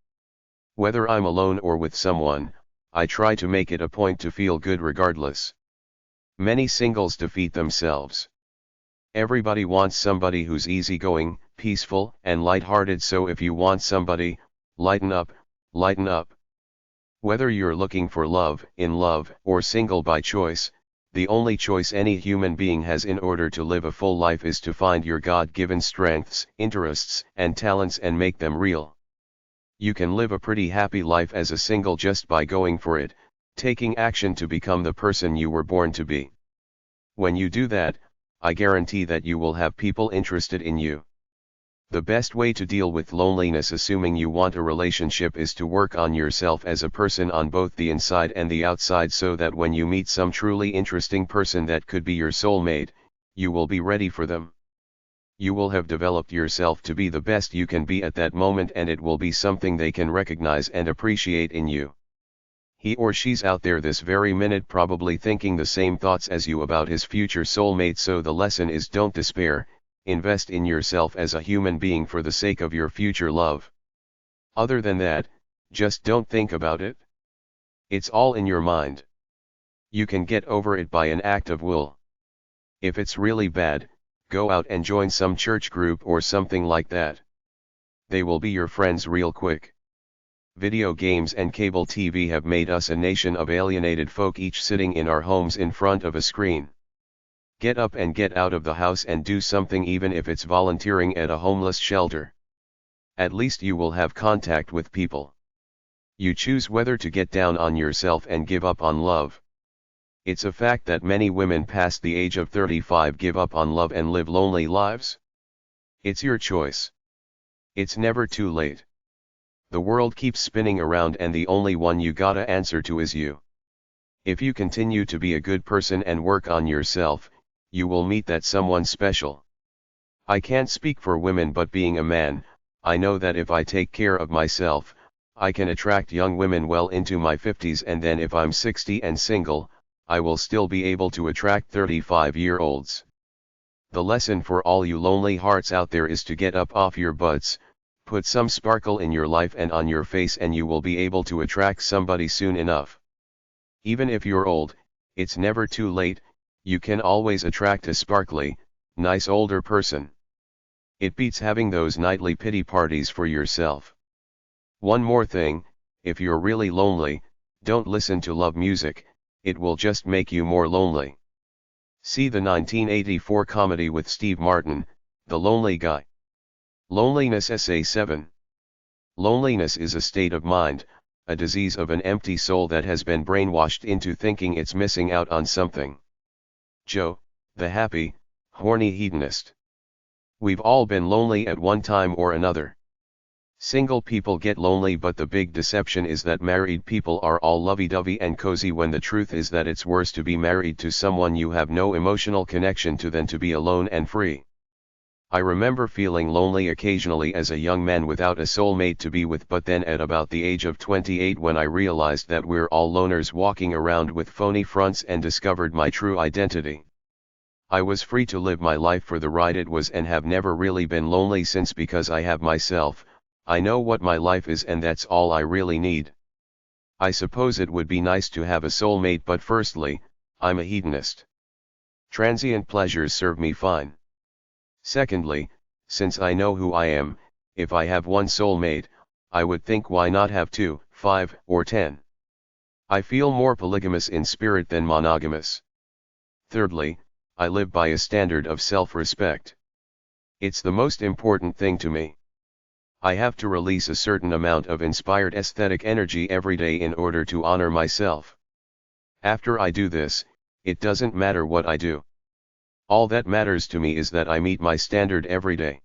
Whether I'm alone or with someone, I try to make it a point to feel good regardless. Many singles defeat themselves. Everybody wants somebody who's easygoing, peaceful, and lighthearted, so if you want somebody, lighten up, lighten up. Whether you're looking for love, in love, or single by choice, the only choice any human being has in order to live a full life is to find your God-given strengths, interests, and talents and make them real. You can live a pretty happy life as a single just by going for it, taking action to become the person you were born to be. When you do that, I guarantee that you will have people interested in you. The best way to deal with loneliness, assuming you want a relationship, is to work on yourself as a person on both the inside and the outside, so that when you meet some truly interesting person that could be your soulmate, you will be ready for them. You will have developed yourself to be the best you can be at that moment, and it will be something they can recognize and appreciate in you. He or she's out there this very minute probably thinking the same thoughts as you about his future soulmate, so the lesson is, don't despair, invest in yourself as a human being for the sake of your future love. Other than that, just don't think about it. It's all in your mind. You can get over it by an act of will. If it's really bad, go out and join some church group or something like that. They will be your friends real quick. Video games and cable TV have made us a nation of alienated folk, each sitting in our homes in front of a screen. Get up and get out of the house and do something, even if it's volunteering at a homeless shelter. At least you will have contact with people. You choose whether to get down on yourself and give up on love. It's a fact that many women past the age of 35 give up on love and live lonely lives. It's your choice. It's never too late. The world keeps spinning around and the only one you gotta answer to is you. If you continue to be a good person and work on yourself, you will meet that someone special. I can't speak for women, but being a man, I know that if I take care of myself, I can attract young women well into my 50s, and then if I'm 60 and single, I will still be able to attract 35-year-olds. The lesson for all you lonely hearts out there is to get up off your butts, put some sparkle in your life and on your face, and you will be able to attract somebody soon enough. Even if you're old, it's never too late, you can always attract a sparkly, nice older person. It beats having those nightly pity parties for yourself. One more thing, if you're really lonely, don't listen to love music, it will just make you more lonely. See the 1984 comedy with Steve Martin, The Lonely Guy. Loneliness Essay 7. Loneliness is a state of mind, a disease of an empty soul that has been brainwashed into thinking it's missing out on something. Joe, the happy, horny hedonist. We've all been lonely at one time or another. Single people get lonely, but the big deception is that married people are all lovey-dovey and cozy, when the truth is that it's worse to be married to someone you have no emotional connection to than to be alone and free. I remember feeling lonely occasionally as a young man without a soulmate to be with, but then at about the age of 28, when I realized that we're all loners walking around with phony fronts, and discovered my true identity. I was free to live my life for the ride it was, and have never really been lonely since, because I have myself. I know what my life is, and that's all I really need. I suppose it would be nice to have a soulmate, but firstly, I'm a hedonist. Transient pleasures serve me fine. Secondly, since I know who I am, if I have one soulmate, I would think, why not have 2, 5, or 10? I feel more polygamous in spirit than monogamous. Thirdly, I live by a standard of self-respect. It's the most important thing to me. I have to release a certain amount of inspired aesthetic energy every day in order to honor myself. After I do this, it doesn't matter what I do. All that matters to me is that I meet my standard every day.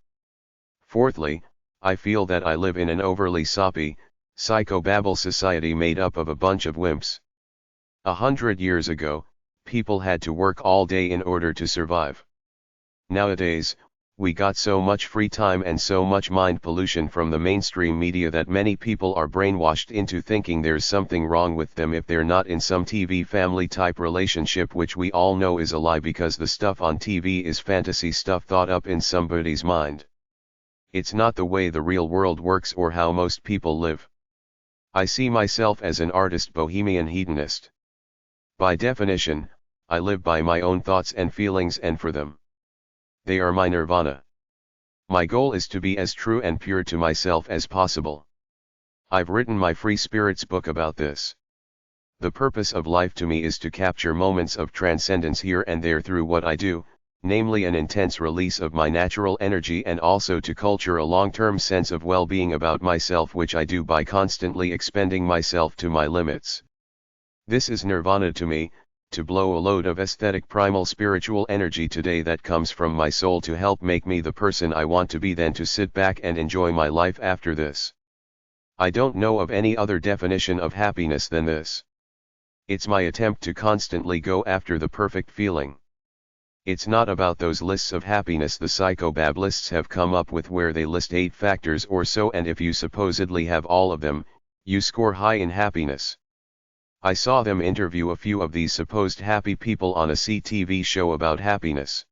Fourthly, I feel that I live in an overly soppy, psychobabble society made up of a bunch of wimps. 100 years ago, people had to work all day in order to survive. Nowadays, we got so much free time and so much mind pollution from the mainstream media that many people are brainwashed into thinking there's something wrong with them if they're not in some TV family type relationship, which we all know is a lie, because the stuff on TV is fantasy stuff thought up in somebody's mind. It's not the way the real world works or how most people live. I see myself as an artist, bohemian hedonist. By definition, I live by my own thoughts and feelings, and for them. They are my nirvana. My goal is to be as true and pure to myself as possible. I've written my Free Spirits book about this. The purpose of life to me is to capture moments of transcendence here and there through what I do, namely an intense release of my natural energy, and also to culture a long-term sense of well-being about myself, which I do by constantly expending myself to my limits. This is nirvana to me, to blow a load of aesthetic primal spiritual energy today that comes from my soul to help make me the person I want to be, then to sit back and enjoy my life after this. I don't know of any other definition of happiness than this. It's my attempt to constantly go after the perfect feeling. It's not about those lists of happiness the psychobablists have come up with, where they list 8 factors or so, and if you supposedly have all of them, you score high in happiness. I saw them interview a few of these supposed happy people on a CTV show about happiness.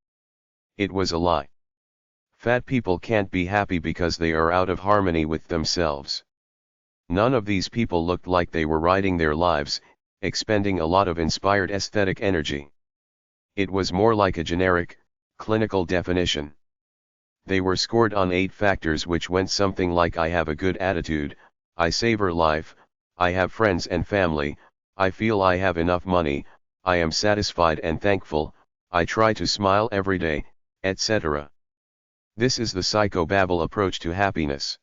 It was a lie. Fat people can't be happy because they are out of harmony with themselves. None of these people looked like they were riding their lives, expending a lot of inspired aesthetic energy. It was more like a generic, clinical definition. They were scored on 8 factors, which went something like: I have a good attitude, I savor life, I have friends and family, I feel I have enough money, I am satisfied and thankful, I try to smile every day, etc. This is the psychobabble approach to happiness.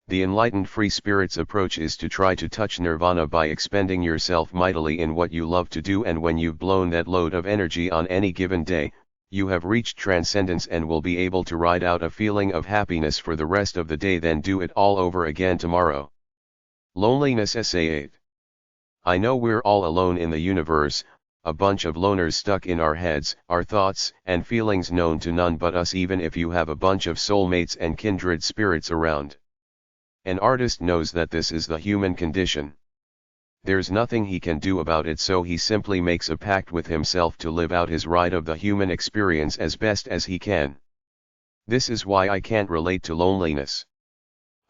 The enlightened free spirit's approach is to try to touch nirvana by expending yourself mightily in what you love to do, and when you've blown that load of energy on any given day, you have reached transcendence and will be able to ride out a feeling of happiness for the rest of the day, then do it all over again tomorrow. Loneliness Essay 8. I know we're all alone in the universe, a bunch of loners stuck in our heads, our thoughts and feelings known to none but us, even if you have a bunch of soulmates and kindred spirits around. An artist knows that this is the human condition. There's nothing he can do about it, so he simply makes a pact with himself to live out his ride of the human experience as best as he can. This is why I can't relate to loneliness.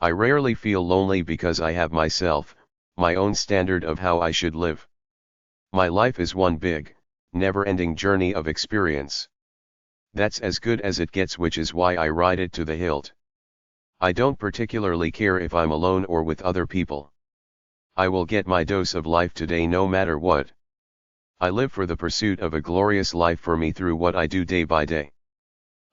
I rarely feel lonely because I have myself, my own standard of how I should live. My life is one big, never-ending journey of experience. That's as good as it gets, which is why I ride it to the hilt. I don't particularly care if I'm alone or with other people. I will get my dose of life today no matter what. I live for the pursuit of a glorious life for me through what I do day by day.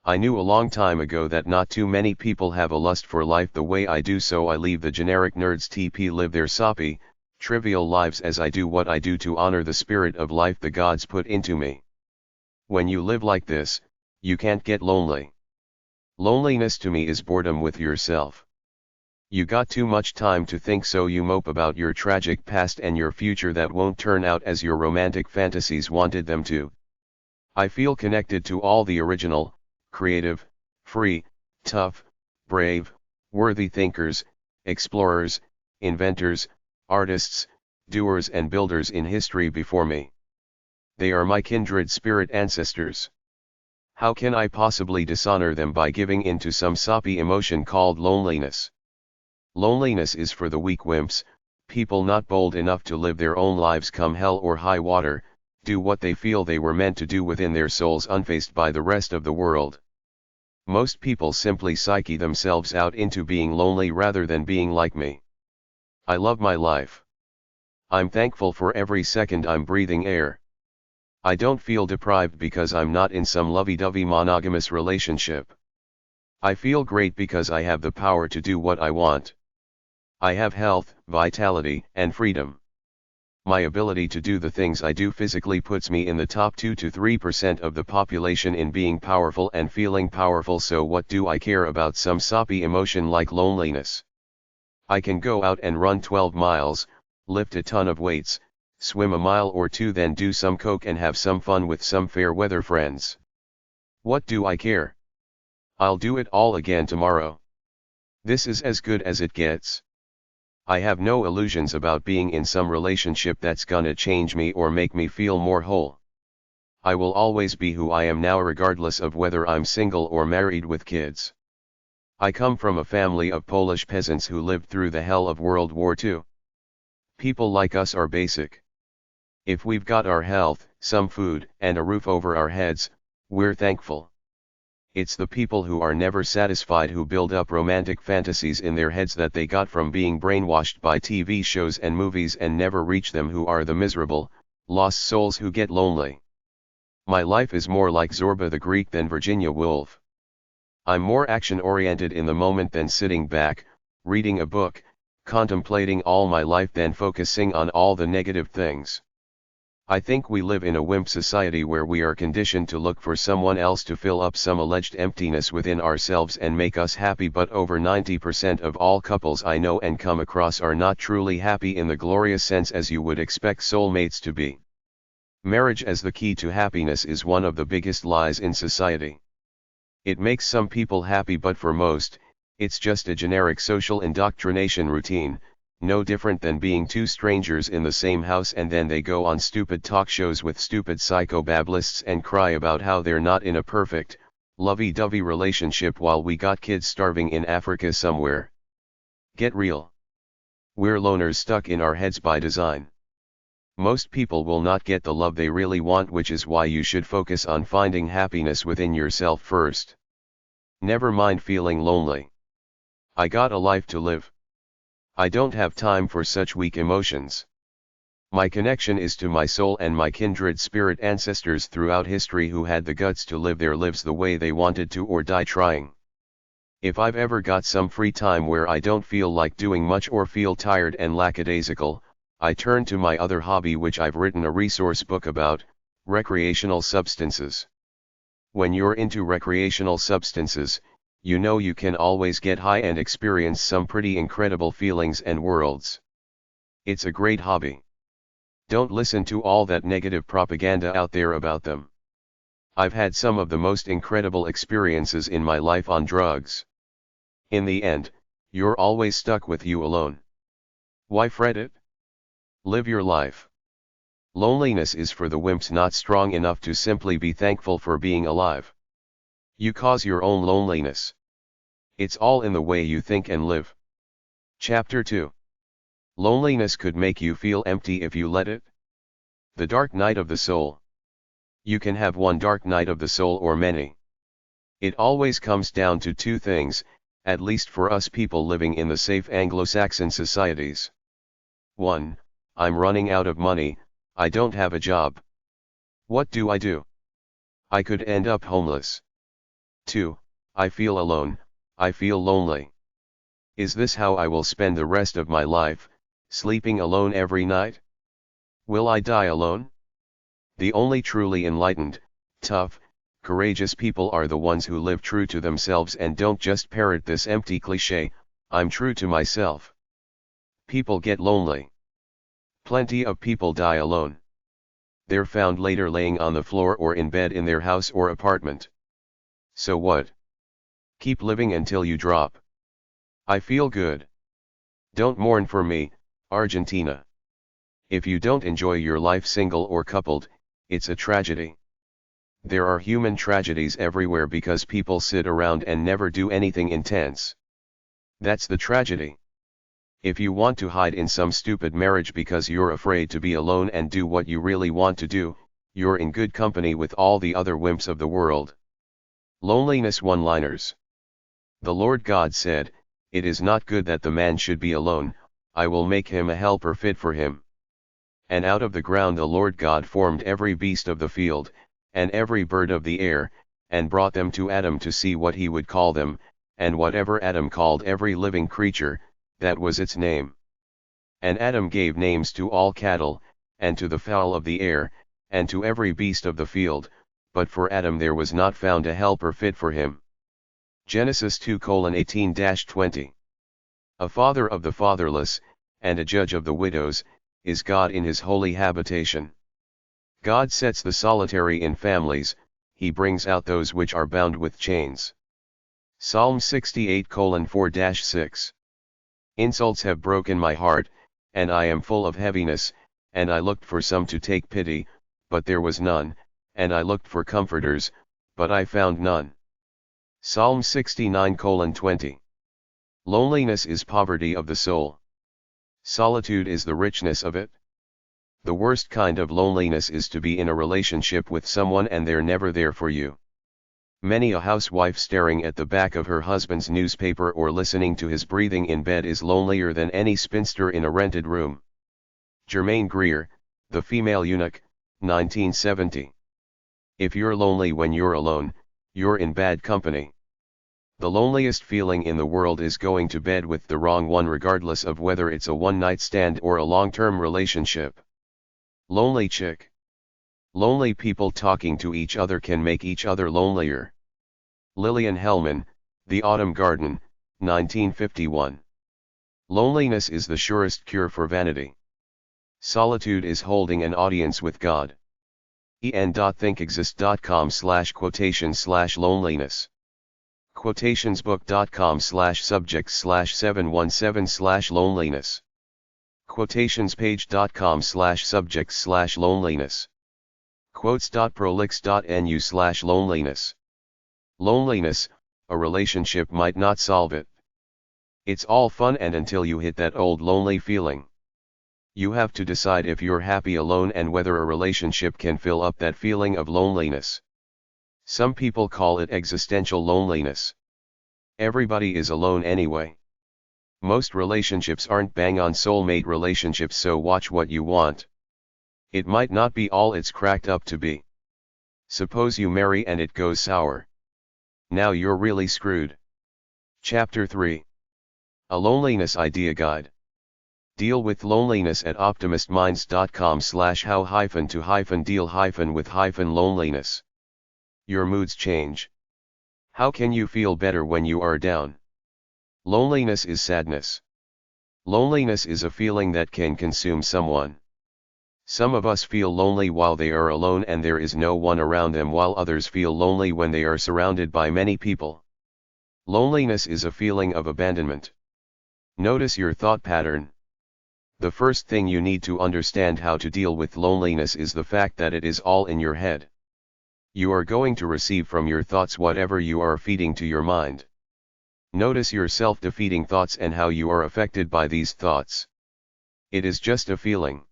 I knew a long time ago that not too many people have a lust for life the way I do, so I leave the generic nerds TP live their soppy, trivial lives as I do what I do to honor the spirit of life the gods put into me. When you live like this, you can't get lonely. Loneliness to me is boredom with yourself. You got too much time to think, so you mope about your tragic past and your future that won't turn out as your romantic fantasies wanted them to. I feel connected to all the original, creative, free, tough, brave, worthy thinkers, explorers, inventors, artists, doers and builders in history before me. They are my kindred spirit ancestors. How can I possibly dishonor them by giving in to some soppy emotion called loneliness? Loneliness is for the weak wimps, people not bold enough to live their own lives come hell or high water, do what they feel they were meant to do within their souls unfazed by the rest of the world. Most people simply psyche themselves out into being lonely rather than being like me. I love my life. I'm thankful for every second I'm breathing air. I don't feel deprived because I'm not in some lovey-dovey monogamous relationship. I feel great because I have the power to do what I want. I have health, vitality, and freedom. My ability to do the things I do physically puts me in the top 2 to 3% of the population in being powerful and feeling powerful, so what do I care about some soppy emotion like loneliness? I can go out and run 12 miles, lift a ton of weights, swim a mile or two, then do some coke and have some fun with some fair weather friends. What do I care? I'll do it all again tomorrow. This is as good as it gets. I have no illusions about being in some relationship that's gonna change me or make me feel more whole. I will always be who I am now, regardless of whether I'm single or married with kids. I come from a family of Polish peasants who lived through the hell of World War II. People like us are basic. If we've got our health, some food, and a roof over our heads, we're thankful. It's the people who are never satisfied who build up romantic fantasies in their heads that they got from being brainwashed by TV shows and movies and never reach them who are the miserable, lost souls who get lonely. My life is more like Zorba the Greek than Virginia Woolf. I'm more action-oriented in the moment than sitting back, reading a book, contemplating all my life than focusing on all the negative things. I think we live in a wimp society where we are conditioned to look for someone else to fill up some alleged emptiness within ourselves and make us happy, but over 90% of all couples I know and come across are not truly happy in the glorious sense as you would expect soulmates to be. Marriage as the key to happiness is one of the biggest lies in society. It makes some people happy, but for most, it's just a generic social indoctrination routine, no different than being two strangers in the same house and then they go on stupid talk shows with stupid psychobablists and cry about how they're not in a perfect, lovey-dovey relationship while we got kids starving in Africa somewhere. Get real. We're loners stuck in our heads by design. Most people will not get the love they really want, which is why you should focus on finding happiness within yourself first. Never mind feeling lonely. I got a life to live. I don't have time for such weak emotions. My connection is to my soul and my kindred spirit ancestors throughout history who had the guts to live their lives the way they wanted to or die trying. If I've ever got some free time where I don't feel like doing much or feel tired and lackadaisical, I turn to my other hobby which I've written a resource book about, recreational substances. When you're into recreational substances, you know you can always get high and experience some pretty incredible feelings and worlds. It's a great hobby. Don't listen to all that negative propaganda out there about them. I've had some of the most incredible experiences in my life on drugs. In the end, you're always stuck with you alone. Why fret it? Live your life. Loneliness is for the wimps not strong enough to simply be thankful for being alive. You cause your own loneliness. It's all in the way you think and live. Chapter 2. Loneliness could make you feel empty if you let it. The dark night of the soul. You can have one dark night of the soul or many. It always comes down to two things, at least for us people living in the safe Anglo-Saxon societies. 1. I'm running out of money, I don't have a job. What do? I could end up homeless. 2. I feel alone, I feel lonely. Is this how I will spend the rest of my life, sleeping alone every night? Will I die alone? The only truly enlightened, tough, courageous people are the ones who live true to themselves and don't just parrot this empty cliché, I'm true to myself. People get lonely. Plenty of people die alone. They're found later laying on the floor or in bed in their house or apartment. So what? Keep living until you drop. I feel good. Don't mourn for me, Argentina. If you don't enjoy your life single or coupled, it's a tragedy. There are human tragedies everywhere because people sit around and never do anything intense. That's the tragedy. If you want to hide in some stupid marriage because you're afraid to be alone and do what you really want to do, you're in good company with all the other wimps of the world. Loneliness one-liners. The Lord God said, "It is not good that the man should be alone, I will make him a helper fit for him." And out of the ground the Lord God formed every beast of the field, and every bird of the air, and brought them to Adam to see what he would call them, and whatever Adam called every living creature, that was its name. And Adam gave names to all cattle, and to the fowl of the air, and to every beast of the field, but for Adam there was not found a helper fit for him. Genesis 2:18-20. A father of the fatherless, and a judge of the widows, is God in his holy habitation. God sets the solitary in families, he brings out those which are bound with chains. Psalm 68:4-6. Insults have broken my heart, and I am full of heaviness, and I looked for some to take pity, but there was none, and I looked for comforters, but I found none. Psalm 69:20. Loneliness is poverty of the soul. Solitude is the richness of it. The worst kind of loneliness is to be in a relationship with someone and they're never there for you. Many a housewife staring at the back of her husband's newspaper or listening to his breathing in bed is lonelier than any spinster in a rented room. Germaine Greer, The Female Eunuch, 1970. If you're lonely when you're alone, you're in bad company. The loneliest feeling in the world is going to bed with the wrong one regardless of whether it's a one-night stand or a long-term relationship. Lonely chick. Lonely people talking to each other can make each other lonelier. Lillian Hellman, The Autumn Garden, 1951. Loneliness is the surest cure for vanity. Solitude is holding an audience with God. en.thinkexist.com/quotation/loneliness. quotationsbook.com/subjects/717/loneliness. quotationspage.com/subjects/loneliness. quotes.prolix.nu/loneliness. Loneliness, a relationship might not solve it. It's all fun and until you hit that old lonely feeling. You have to decide if you're happy alone and whether a relationship can fill up that feeling of loneliness. Some people call it existential loneliness. Everybody is alone anyway. Most relationships aren't bang-on soulmate relationships, so watch what you want. It might not be all it's cracked up to be. Suppose you marry and it goes sour. Now you're really screwed. Chapter 3. A Loneliness Idea Guide. Deal with loneliness at optimistminds.com/how-to-deal-with-loneliness. Your moods change. How can you feel better when you are down? Loneliness is sadness. Loneliness is a feeling that can consume someone. Some of us feel lonely while they are alone and there is no one around them, while others feel lonely when they are surrounded by many people. Loneliness is a feeling of abandonment. Notice your thought pattern. The first thing you need to understand how to deal with loneliness is the fact that it is all in your head. You are going to receive from your thoughts whatever you are feeding to your mind. Notice your self-defeating thoughts and how you are affected by these thoughts. It is just a feeling.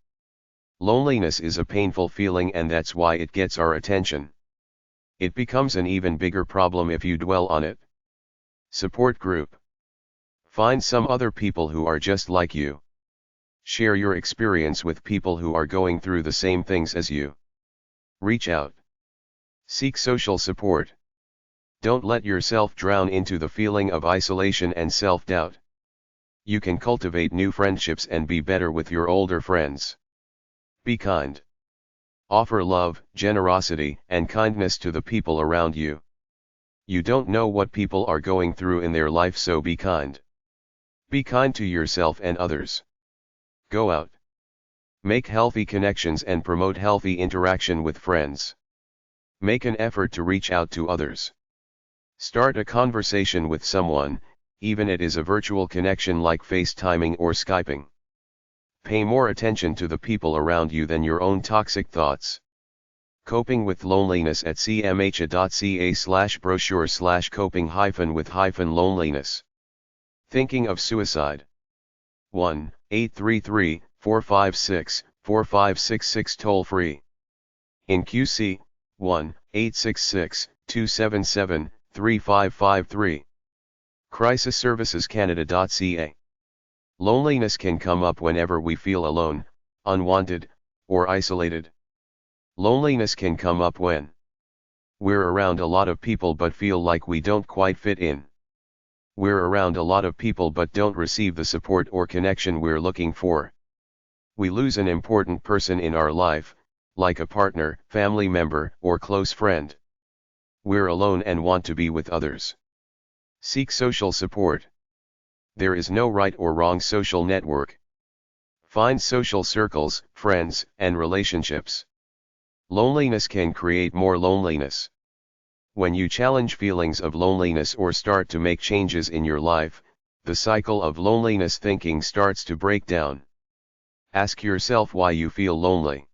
Loneliness is a painful feeling, and that's why it gets our attention. It becomes an even bigger problem if you dwell on it. Support group. Find some other people who are just like you. Share your experience with people who are going through the same things as you. Reach out. Seek social support. Don't let yourself drown into the feeling of isolation and self-doubt. You can cultivate new friendships and be better with your older friends. Be kind. Offer love, generosity, and kindness to the people around you. You don't know what people are going through in their life, so be kind. Be kind to yourself and others. Go out. Make healthy connections and promote healthy interaction with friends. Make an effort to reach out to others. Start a conversation with someone, even it is a virtual connection like FaceTiming or Skyping. Pay more attention to the people around you than your own toxic thoughts. Coping with loneliness at cmha.ca/brochure/coping-with-loneliness. Thinking of suicide. 1-833-456-4566 toll free. In QC, 1-866-277-3553. Crisis Services Canada.ca. Loneliness can come up whenever we feel alone, unwanted, or isolated. Loneliness can come up when we're around a lot of people but feel like we don't quite fit in. We're around a lot of people but don't receive the support or connection we're looking for. We lose an important person in our life, like a partner, family member, or close friend. We're alone and want to be with others. Seek social support. There is no right or wrong social network. Find social circles, friends, and relationships. Loneliness can create more loneliness. When you challenge feelings of loneliness or start to make changes in your life, the cycle of loneliness thinking starts to break down. Ask yourself why you feel lonely.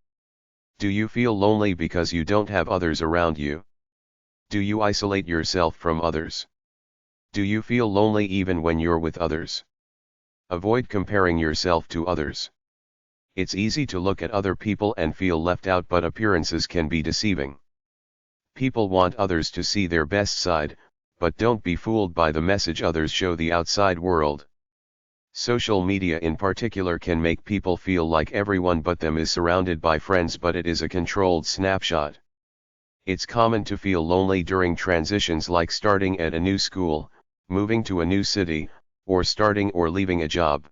Do you feel lonely because you don't have others around you? Do you isolate yourself from others? Do you feel lonely even when you're with others? Avoid comparing yourself to others. It's easy to look at other people and feel left out, but appearances can be deceiving. People want others to see their best side, but don't be fooled by the message others show the outside world. Social media in particular can make people feel like everyone but them is surrounded by friends, but it is a controlled snapshot. It's common to feel lonely during transitions like starting at a new school, moving to a new city, or starting or leaving a job.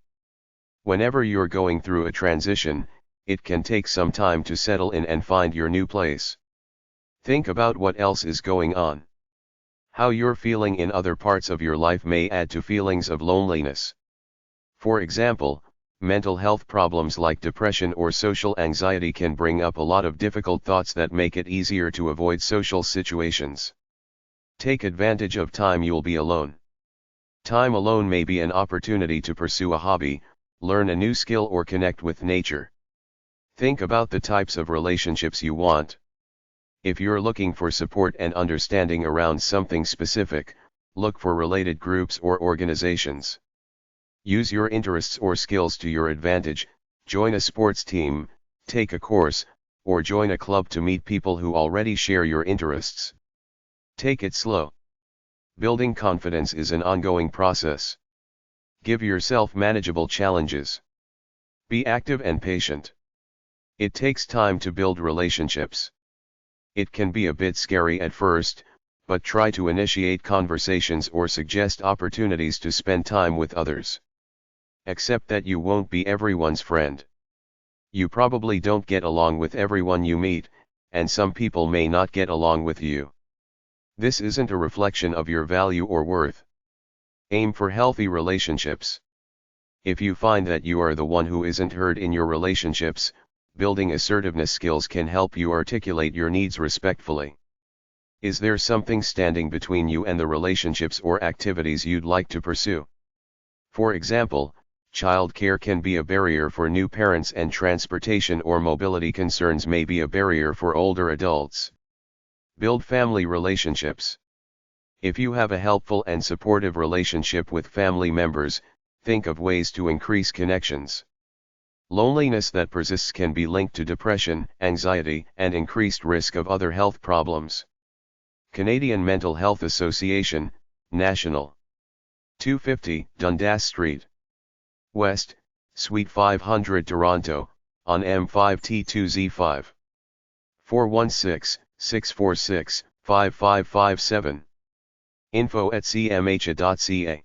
Whenever you're going through a transition, it can take some time to settle in and find your new place. Think about what else is going on. How you're feeling in other parts of your life may add to feelings of loneliness. For example, mental health problems like depression or social anxiety can bring up a lot of difficult thoughts that make it easier to avoid social situations. Take advantage of time you'll be alone. Time alone may be an opportunity to pursue a hobby, learn a new skill, or connect with nature. Think about the types of relationships you want. If you're looking for support and understanding around something specific, look for related groups or organizations. Use your interests or skills to your advantage, join a sports team, take a course, or join a club to meet people who already share your interests. Take it slow. Building confidence is an ongoing process. Give yourself manageable challenges. Be active and patient. It takes time to build relationships. It can be a bit scary at first, but try to initiate conversations or suggest opportunities to spend time with others. Accept that you won't be everyone's friend. You probably don't get along with everyone you meet, and some people may not get along with you. This isn't a reflection of your value or worth. Aim for healthy relationships. If you find that you are the one who isn't heard in your relationships, building assertiveness skills can help you articulate your needs respectfully. Is there something standing between you and the relationships or activities you'd like to pursue? For example, childcare can be a barrier for new parents, and transportation or mobility concerns may be a barrier for older adults. Build family relationships. If you have a helpful and supportive relationship with family members, think of ways to increase connections. Loneliness that persists can be linked to depression, anxiety, and increased risk of other health problems. Canadian Mental Health Association, National. 250 Dundas Street, West, Suite 500 Toronto, on M5T2Z5. 416-646-5557. info@cmha.ca.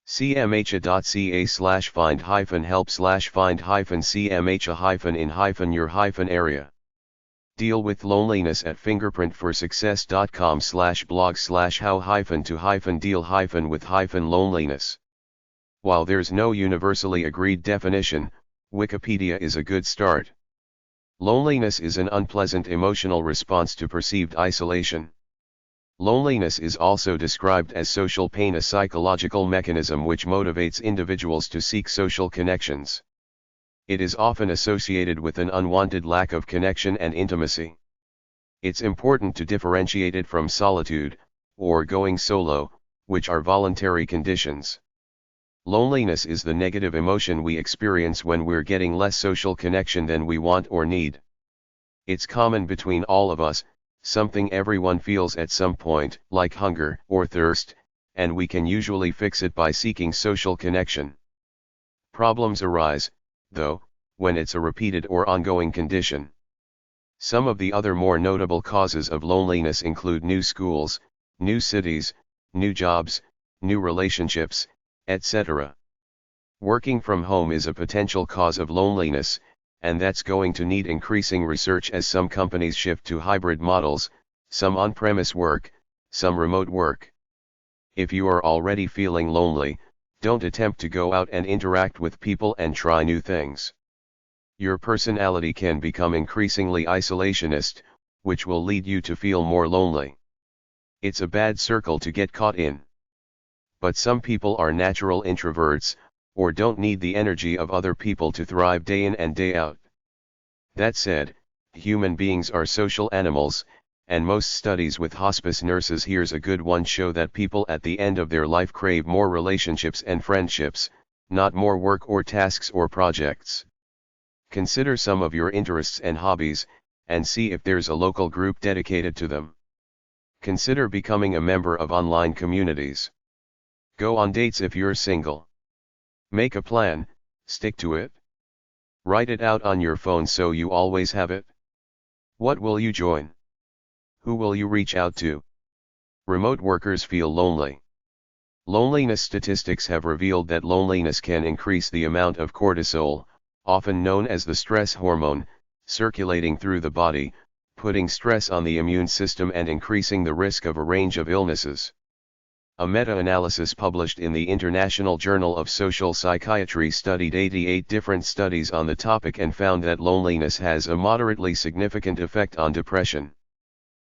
cmha.ca/find-help/find-cmha-in-your-area. Deal with loneliness at fingerprint4success.com/blog/how-to-deal-with-loneliness. While there's no universally agreed definition, Wikipedia is a good start. Loneliness is an unpleasant emotional response to perceived isolation. Loneliness is also described as social pain, a psychological mechanism which motivates individuals to seek social connections. It is often associated with an unwanted lack of connection and intimacy. It's important to differentiate it from solitude, or going solo, which are voluntary conditions. Loneliness is the negative emotion we experience when we're getting less social connection than we want or need. It's common between all of us, something everyone feels at some point, like hunger or thirst, and we can usually fix it by seeking social connection. Problems arise, though, when it's a repeated or ongoing condition. Some of the other more notable causes of loneliness include new schools, new cities, new jobs, new relationships, etc. Working from home is a potential cause of loneliness, and that's going to need increasing research as some companies shift to hybrid models, some on-premise work, some remote work. If you are already feeling lonely, don't attempt to go out and interact with people and try new things. Your personality can become increasingly isolationist, which will lead you to feel more lonely. It's a bad circle to get caught in. But some people are natural introverts, or don't need the energy of other people to thrive day in and day out. That said, human beings are social animals, and most studies with hospice nurses, here's a good one, show that people at the end of their life crave more relationships and friendships, not more work or tasks or projects. Consider some of your interests and hobbies, and see if there's a local group dedicated to them. Consider becoming a member of online communities. Go on dates if you're single. Make a plan, stick to it. Write it out on your phone so you always have it. What will you join? Who will you reach out to? Remote workers feel lonely. Loneliness statistics have revealed that loneliness can increase the amount of cortisol, often known as the stress hormone, circulating through the body, putting stress on the immune system and increasing the risk of a range of illnesses. A meta-analysis published in the International Journal of Social Psychiatry studied 88 different studies on the topic and found that loneliness has a moderately significant effect on depression.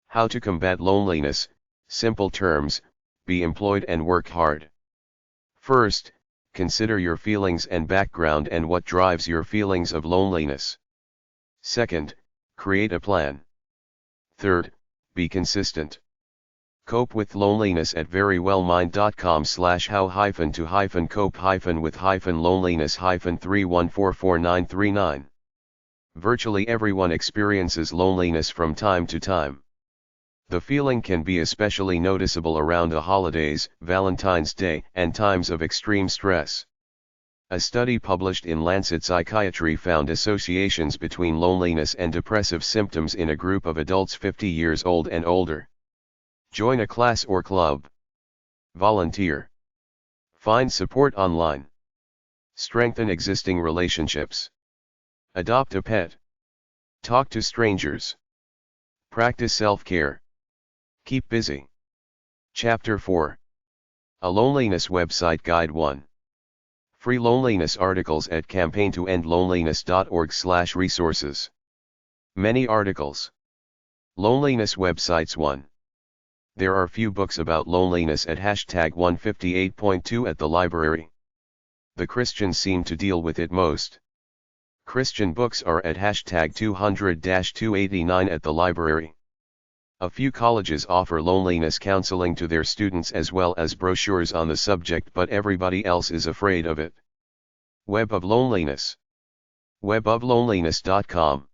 How to combat loneliness? Simple terms: be employed and work hard. First, consider your feelings and background and what drives your feelings of loneliness. Second, create a plan. Third, be consistent. Cope with loneliness at verywellmind.com/how-to-cope-with-loneliness-31444939. Virtually everyone experiences loneliness from time to time. The feeling can be especially noticeable around the holidays, Valentine's Day, and times of extreme stress. A study published in Lancet Psychiatry found associations between loneliness and depressive symptoms in a group of adults 50 years old and older. Join a class or club. Volunteer. Find support online. Strengthen existing relationships. Adopt a pet. Talk to strangers. Practice self-care. Keep busy. Chapter 4. A Loneliness Website Guide 1. Free loneliness articles at campaigntoendloneliness.org/resources. Many articles. Loneliness websites 1. There are few books about loneliness at #158.2 at the library. The Christians seem to deal with it most. Christian books are at #200-289 at the library. A few colleges offer loneliness counseling to their students as well as brochures on the subject, but everybody else is afraid of it. Web of Loneliness. webofloneliness.com.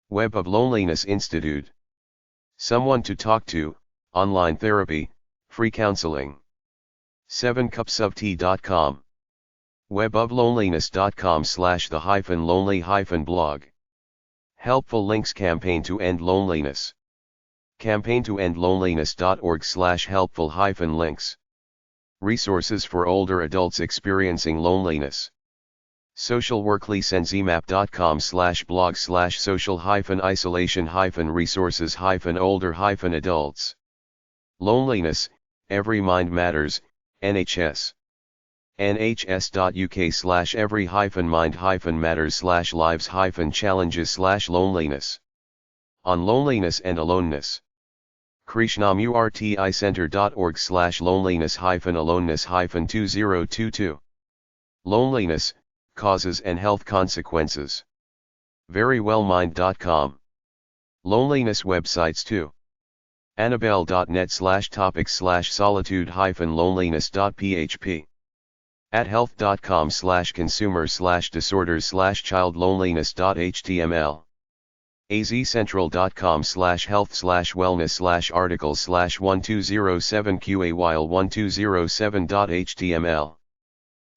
Web of Loneliness Institute. Someone to talk to, online therapy, free counseling. 7cupsoftea.com. webofloneliness.com/the-lonely-blog. Helpful links. Campaign to End Loneliness. campaigntoendloneliness.org/helpful-links. Resources for older adults experiencing loneliness. Social work. license-emap.com/blog/social-isolation-resources-older-adults. Loneliness, Every Mind Matters, NHS. nhs.uk/every-mind-matters/lives-challenges/loneliness. On Loneliness and Aloneness. krishnamurticenter.org/loneliness-aloneness-2022. Loneliness, Causes and Health Consequences. verywellmind.com. Loneliness websites 2. annabelle.net/topics/solitude-loneliness.php. At health.com/consumer/disorders/childloneliness.html. azcentral.com/health/wellness/articles/1207 while 1207.html.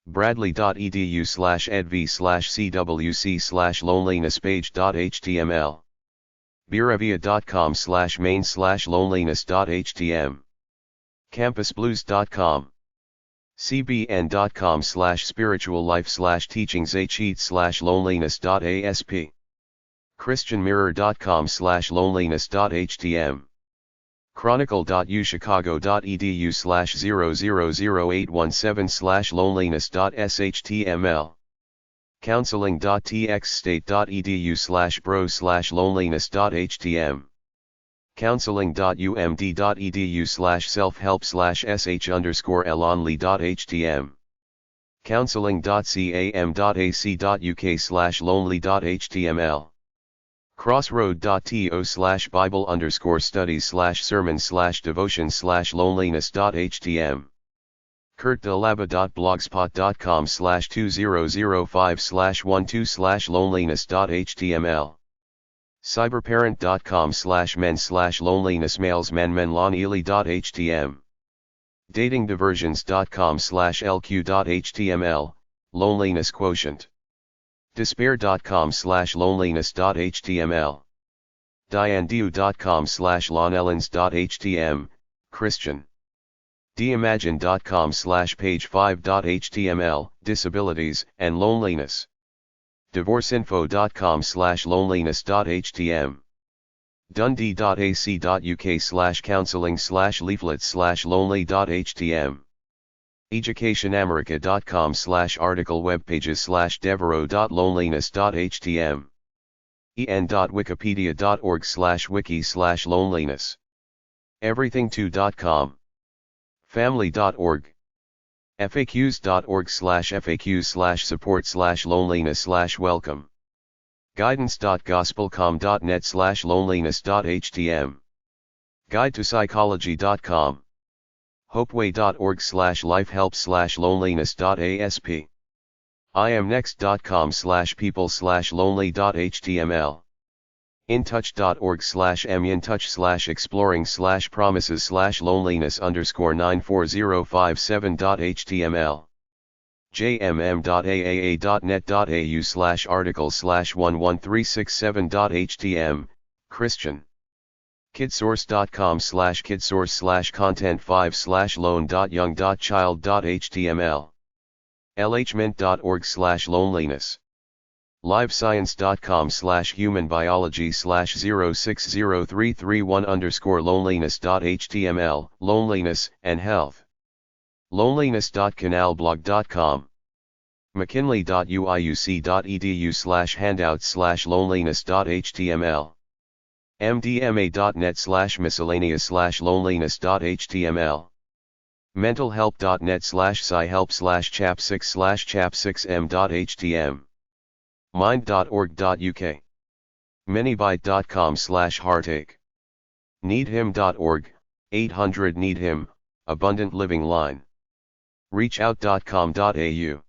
bradley.edu/edv/cwc/loneliness-page.html. birevia.com/main/loneliness.htm. campusblues.com. cbn.com/spiritual-life/teachings-a-cheat/loneliness.asp. christianmirror.com/loneliness.htm. chronicle.uchicago.edu/0008117/loneliness.shtml. counseling.txstate.edu/bro/loneliness.htm. counseling.umd.edu/self-help/sh_elonly.htm. counseling.cam.ac.uk/lonely.html. crossroad.to/bible_studies/sermons/devotions/loneliness.htm. kurtdalaba.blogspot.com/2005/12/loneliness.html. cyberparent.com/men/loneliness-males-men-men-lon-ely.htm. datingdiversions.com/lq.html, loneliness quotient. despair.com/loneliness.html. diandiu.com/lonellens.htm, Christian. deimagine.com/page5.html, disabilities and loneliness. divorceinfo.com/loneliness.htm. dundee.ac.uk/counseling/leaflets/lonely.htm. educationamerica.com/article webpages/devero.loneliness.htm. en.wikipedia.org/wiki/loneliness. everything2.com. family.org. faqs.org/faqs/support/loneliness/welcome. guidance.gospelcom.net/loneliness.htm. guidetopsychology.com. hopeway.org/lifehelp/loneliness.asp. iamnext.com/people/lonely.html. intouch.org/mintouch/exploring/promises/loneliness_94057.html. jmm.aaa.net.au/article/11367.htm, Christian. kidsource.com/content5/lone.young.child.html. lhmint.org/loneliness. livescience.com/humanbiology/0603331_loneliness.html, loneliness and health. loneliness.canalblog.com. mckinley.uiuc.edu/handouts/loneliness.html. mdma.net/miscellaneous/loneliness.html. mentalhelp.net/scihelp/chap6/chap6m.htm. mind.org.uk. minibyte.com/heartache. needhim.org, 800 need him, abundant living line. reachout.com.au.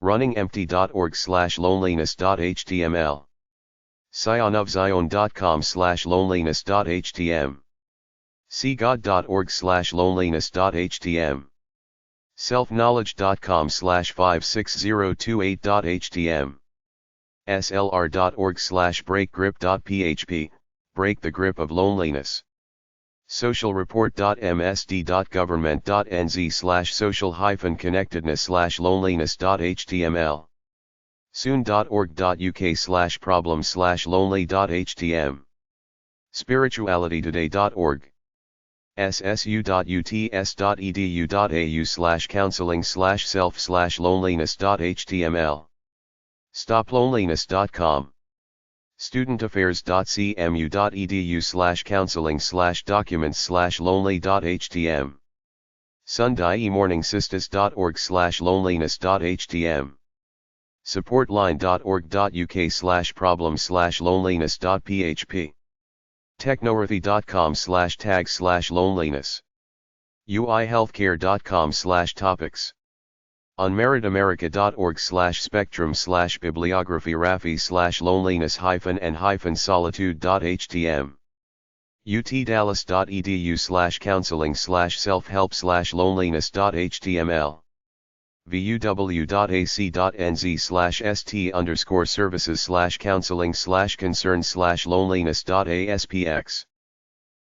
runningempty.org/loneliness.html. sionofzion.com/loneliness.htm. seegod.org/loneliness.htm. selfknowledge.com/56028.htm. slr.org/breakgrip.php, break the grip of loneliness. socialreport.msd.government.nz/social-connectedness/loneliness.html. soon.org.uk/problem/lonely.htm. spiritualitytoday.org. ssu.uts.edu.au/counseling/self/loneliness.html. stoploneliness.com. studentaffairs.cmu.edu/counseling/documents/lonely.htm. sundaiemorningsistus.org/loneliness.htm. supportline.org.uk/problem/loneliness.php. technorothy.com/tag/loneliness. uihealthcare.com/topics. unmeritamerica.org/spectrum/bibliography-rafi/loneliness-and-solitude.htm. utdallas.edu/counseling/self-help/loneliness.html. vuw.ac.nz/st_services/counseling/concerns/loneliness.aspx.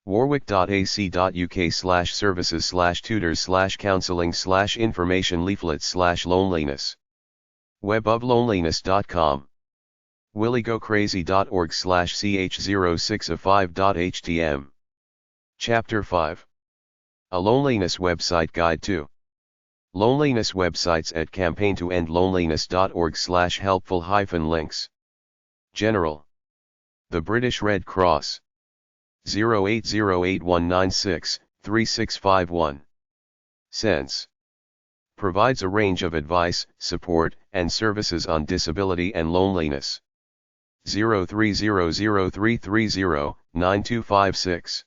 warwick.ac.uk/services/tutors/counseling/information leaflets/loneliness. webofloneliness.com. willygocrazy.org/ch0605.htm. Chapter 5. A Loneliness Website Guide to Loneliness Websites at campaigntoendloneliness.org/helpful-links. General. The British Red Cross. 08081963651. Sense. Provides a range of advice, support, and services on disability and loneliness. 030033309256.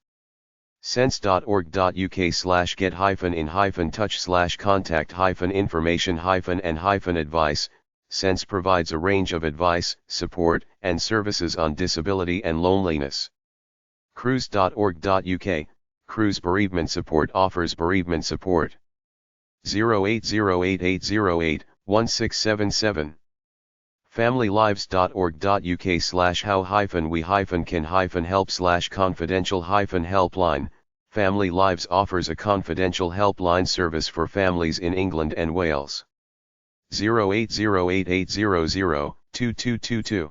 sense.org.uk/get-in-touch/contact-information-and-advice. Sense provides a range of advice, support, and services on disability and loneliness. cruise.org.uk, Cruise Bereavement Support offers bereavement support. 08088081677. familylives.org.uk/how-we-can-help/confidential-helpline. Family Lives offers a confidential helpline service for families in England and Wales. 08088002222.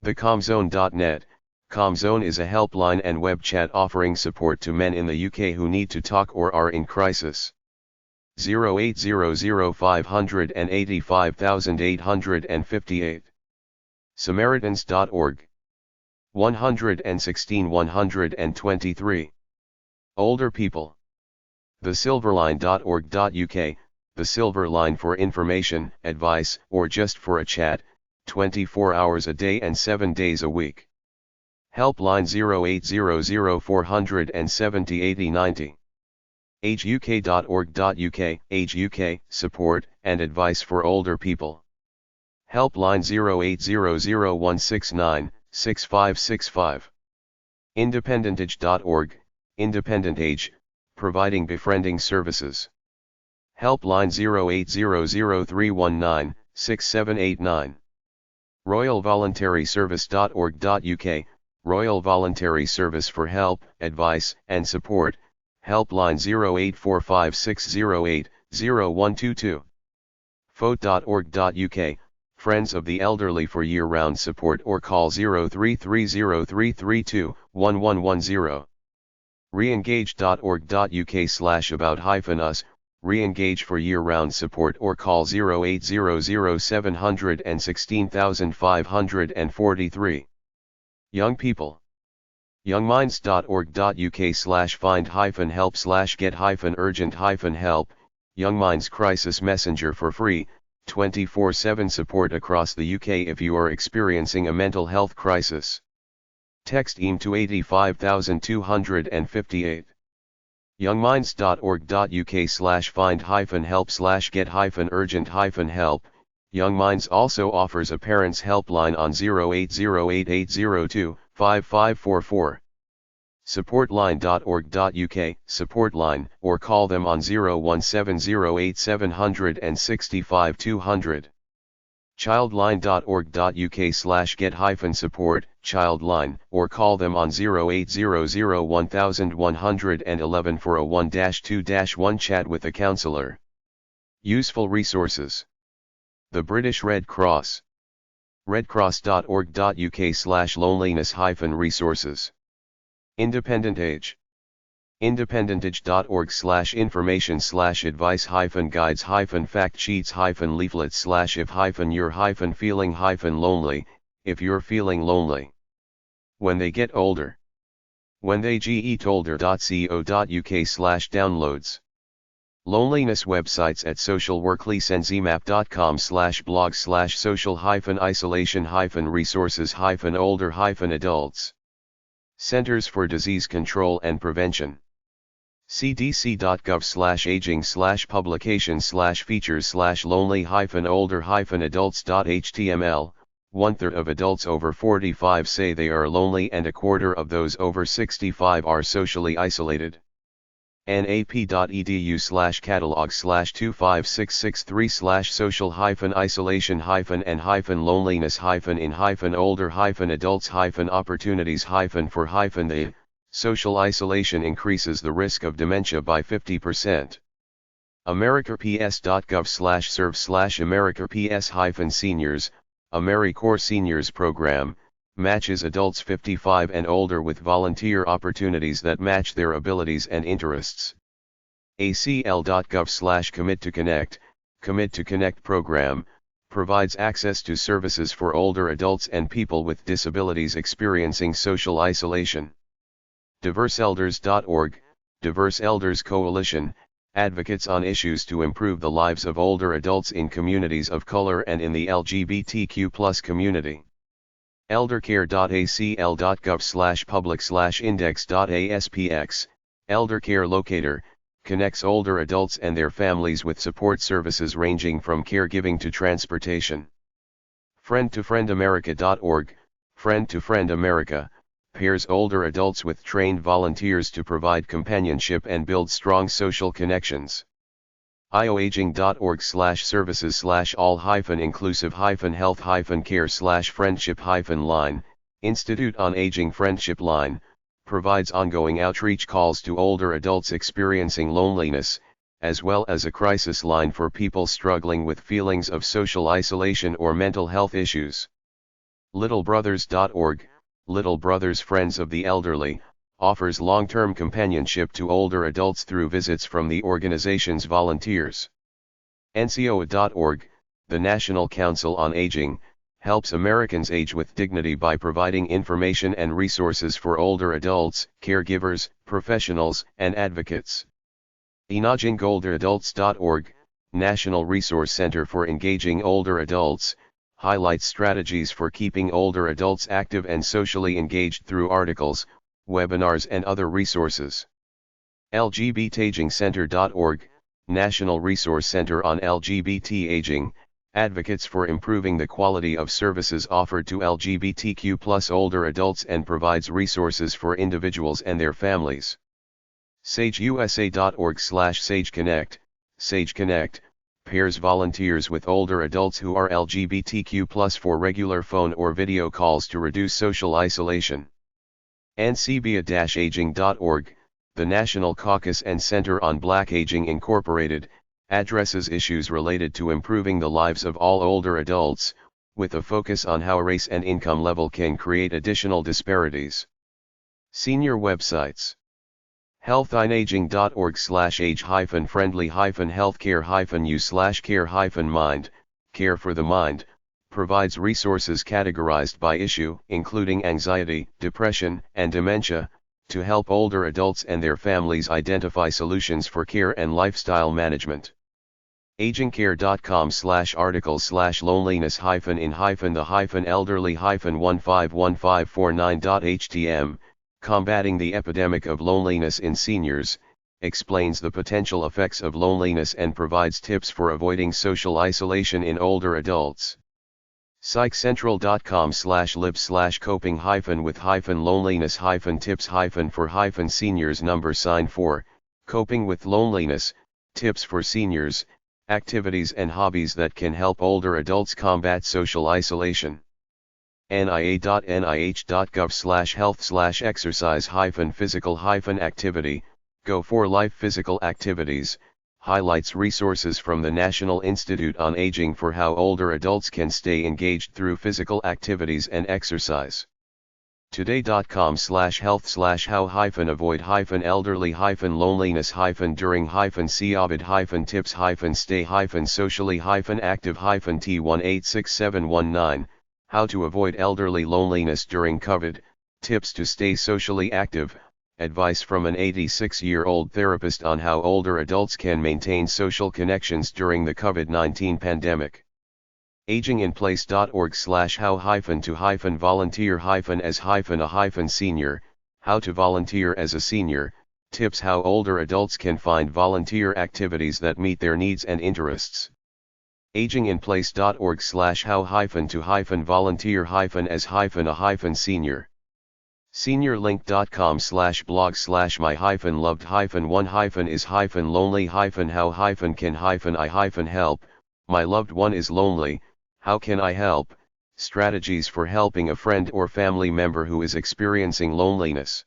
thecomzone.net. Comzone is a helpline and web chat offering support to men in the UK who need to talk or are in crisis. 0800585,858. Samaritans.org. 116-123. Older People. thesilverline.org.uk, the Silver Line for information, advice, or just for a chat, 24 hours a day and 7 days a week. Helpline 0800-470-8090. ageuk.org.uk, Age UK, support and advice for older people. Helpline 0800-169-6565. independentage.org, Independent Age, providing befriending services. Helpline 0800319678 royalvoluntaryservice.org.uk, Royal Voluntary Service for help, advice, and support, helpline 084560801222. Fote.org.uk, Friends of the Elderly for year-round support or call 033033211110. Reengage.org.uk/about-us, Reengage for year-round support or call 0800716543. Young People. youngminds.org.uk/find-help/get-urgent-help, Young Minds Crisis Messenger for free, 24/7 support across the UK if you are experiencing a mental health crisis. Text EAM to 85258. youngminds.org.uk/find-help/get-urgent-help, Young Minds also offers a parents helpline on 080880255544. Supportline.org.uk, Supportline, or call them on 01708700200. Childline.org.uk/get-support, Childline, or call them on 08001111 for a 1-2-1 chat with a counselor. Useful resources. The British Red Cross. redcross.org.uk/loneliness-resources. Independent Age. independentage.org/information/advice-guides-fact-sheets-leaflets/if-you're-feeling lonely, When They Get Older. When They Get Older.co.uk/downloads. Loneliness websites at socialworkly-senzimap.com/blog/social-isolation-resources-older-adults. Centers for Disease Control and Prevention. cdc.gov/aging/publications/features/lonely-older-adults.html. 1/3 of adults over 45 say they are lonely and 1/4 of those over 65 are socially isolated. nap.edu/catalog/25636/social-isolation-in-older-adults-opportunities-for-the social isolation increases the risk of dementia by 50%. americaps.gov/serve/americaps-seniors, AmeriCorps Seniors Program, matches adults 55 and older with volunteer opportunities that match their abilities and interests. acl.gov/commit-to-connect, Commit to Connect program, provides access to services for older adults and people with disabilities experiencing social isolation. diverseelders.org, Diverse Elders Coalition, advocates on issues to improve the lives of older adults in communities of color and in the LGBTQ+ community. eldercare.acl.gov/public/index.aspx, Eldercare Locator, connects older adults and their families with support services ranging from caregiving to transportation. friend-to-friend-america.org, Friend to Friend America, pairs older adults with trained volunteers to provide companionship and build strong social connections. ioaging.org/services/all-inclusive-health-care/friendship-line, Institute on Aging Friendship Line, provides ongoing outreach calls to older adults experiencing loneliness, as well as a crisis line for people struggling with feelings of social isolation or mental health issues. littlebrothers.org, Little Brothers Friends of the Elderly, offers long-term companionship to older adults through visits from the organization's volunteers. NCOA.org, the National Council on Aging, helps Americans age with dignity by providing information and resources for older adults, caregivers, professionals, and advocates. EnagingOlderAdults.org, National Resource Center for Engaging Older Adults, highlights strategies for keeping older adults active and socially engaged through articles, webinars and other resources. LGBTagingCenter.org, National Resource Center on LGBT Aging, advocates for improving the quality of services offered to LGBTQ+ older adults and provides resources for individuals and their families. SageUSA.org/SageConnect, Sage Connect, pairs volunteers with older adults who are LGBTQ+ for regular phone or video calls to reduce social isolation. ncbia-aging.org, the National Caucus and Center on Black Aging Incorporated, addresses issues related to improving the lives of all older adults, with a focus on how race and income level can create additional disparities. Senior websites: healthinaging.org/age-friendly-healthcare-u/care-mind, Care for the Mind, provides resources categorized by issue, including anxiety, depression, and dementia, to help older adults and their families identify solutions for care and lifestyle management. agingcare.com/articles/loneliness-in-the-elderly-151549.htm, Combating the Epidemic of Loneliness in Seniors, explains the potential effects of loneliness and provides tips for avoiding social isolation in older adults. psychcentral.com/libs/coping-with-loneliness-tips-for-seniors Coping with Loneliness, Tips for Seniors, Activities and Hobbies that can help older adults combat social isolation. nia.nih.gov/health/exercise-physical-activity, Go for Life Physical Activities, highlights resources from the National Institute on Aging for how older adults can stay engaged through physical activities and exercise. Today.com/health/how-avoid-loneliness-during-see-obit-stay-socially-active-T186719, How to avoid elderly loneliness during COVID, tips to stay socially active, advice from an 86-year-old therapist on how older adults can maintain social connections during the COVID-19 pandemic. aginginplace.org/how-to-volunteer-as-a-senior, How to volunteer as a senior, tips how older adults can find volunteer activities that meet their needs and interests. aginginplace.org/how-volunteer-as-a-senior. seniorlink.com/blog/my-loved-is-lonely-how-can-I-help, my loved one is lonely, how can I help? Strategies for helping a friend or family member who is experiencing loneliness.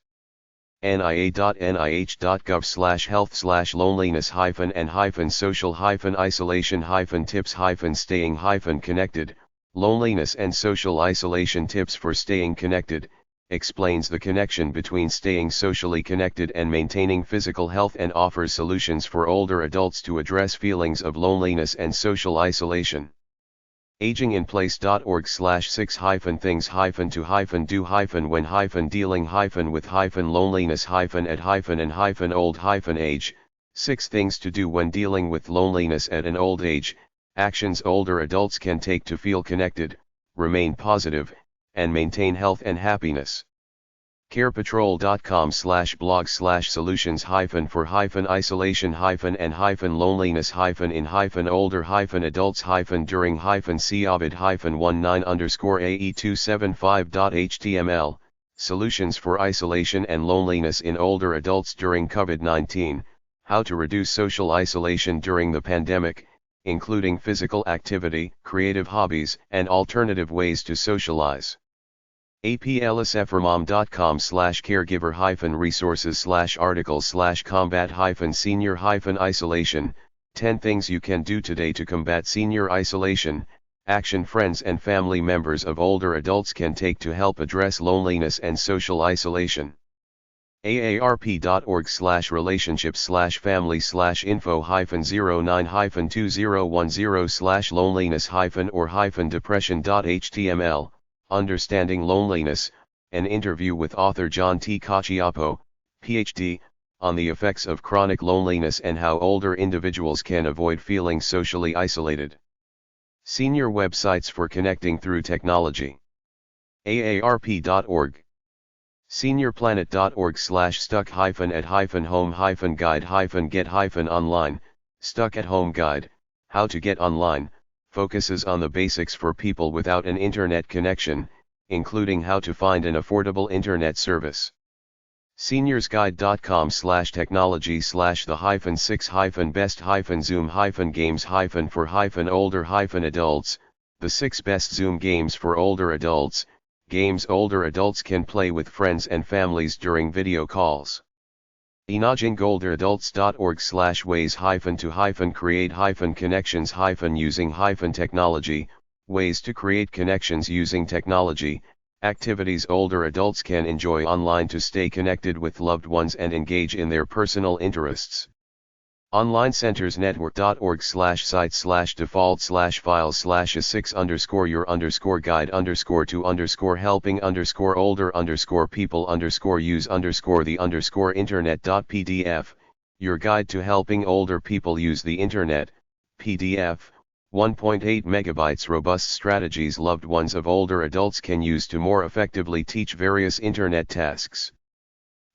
nia.nih.gov/health/loneliness-social-isolation-tips-staying-connected, Loneliness and Social Isolation Tips for Staying Connected, explains the connection between staying socially connected and maintaining physical health and offers solutions for older adults to address feelings of loneliness and social isolation. aginginplace.org/6-things-to-do-with-loneliness-at-and-old-age, 6 things to do when dealing with loneliness at an old age, actions older adults can take to feel connected, remain positive, and maintain health and happiness. carepatrol.com/blog/solutions-for-isolation-in-older-adults-during-see-obit-19_AE275.html, Solutions for Isolation and Loneliness in Older Adults During COVID-19, How to Reduce Social Isolation During the Pandemic, including physical activity, creative hobbies, and alternative ways to socialize. aplsfrmom.com/caregiver-resources/articles/combat-senior-isolation, 10 things you can do today to combat senior isolation, action friends and family members of older adults can take to help address loneliness and social isolation. aarp.org/relationship/family/info-09-2010/loneliness-or-depression.html, Understanding Loneliness, an interview with author John T. Cacioppo, Ph.D., on the effects of chronic loneliness and how older individuals can avoid feeling socially isolated. Senior websites for connecting through technology. aarp.org. seniorplanet.org/stuck-at-home-guide-get-online, Stuck at Home Guide, How to Get Online, focuses on the basics for people without an internet connection, including how to find an affordable internet service. seniorsguide.com/technology/the-best-zoom-games-for-older-adults, the 6 best Zoom games for older adults, games older adults can play with friends and families during video calls. enagingolder-adults.org/ways-to-create-connections-using-technology, ways to create connections using technology, activities older adults can enjoy online to stay connected with loved ones and engage in their personal interests. onlinecenters-network.org/site/a6_your_guide_to-helping_people_use_the_internet.pdf, your guide to helping older people use the internet, PDF, 1.8 megabytes robust strategies loved ones of older adults can use to more effectively teach various internet tasks.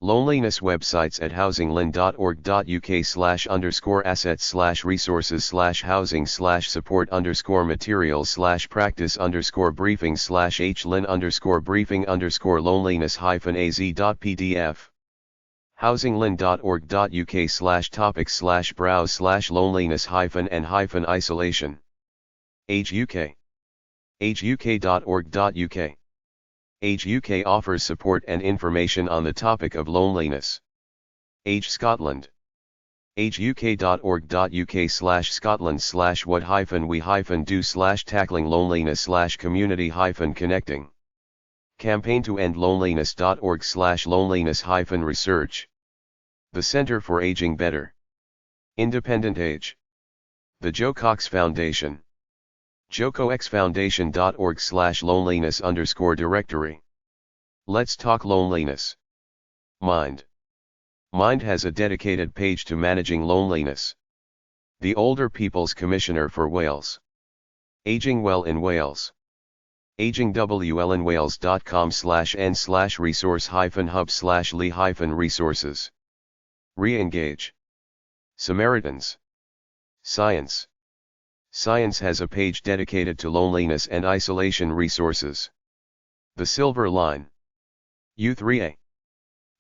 Loneliness websites at housinglyn.org.uk/underscore assets/resources/housing/support_materials/practice_briefing/loneliness-az.pdf. housinglyn.org.uk/topics/browse/loneliness-and-isolation. Age UK. ageuk.org.uk. Age UK offers support and information on the topic of loneliness. Age Scotland. ageuk.org.uk/scotland/what-we-do/tackling loneliness/community-connecting. Campaign to End Loneliness.org/loneliness-research. The Center for Aging Better. Independent Age. The Joe Cox Foundation. joecoxfoundation.org/loneliness_directory. Let's talk loneliness. Mind. Mind has a dedicated page to managing loneliness. The Older People's Commissioner for Wales. Aging Well in Wales. agingwellinwales.com/n/resource-hub/lee-resources. Re-engage. Samaritans. Science. Science has a page dedicated to loneliness and isolation resources. The Silver Line. U3A.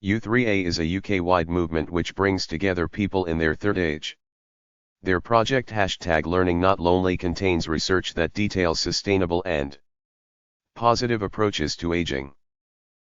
U3A is a UK-wide movement which brings together people in their third age. Their project #LearningNotLonely contains research that details sustainable and positive approaches to aging.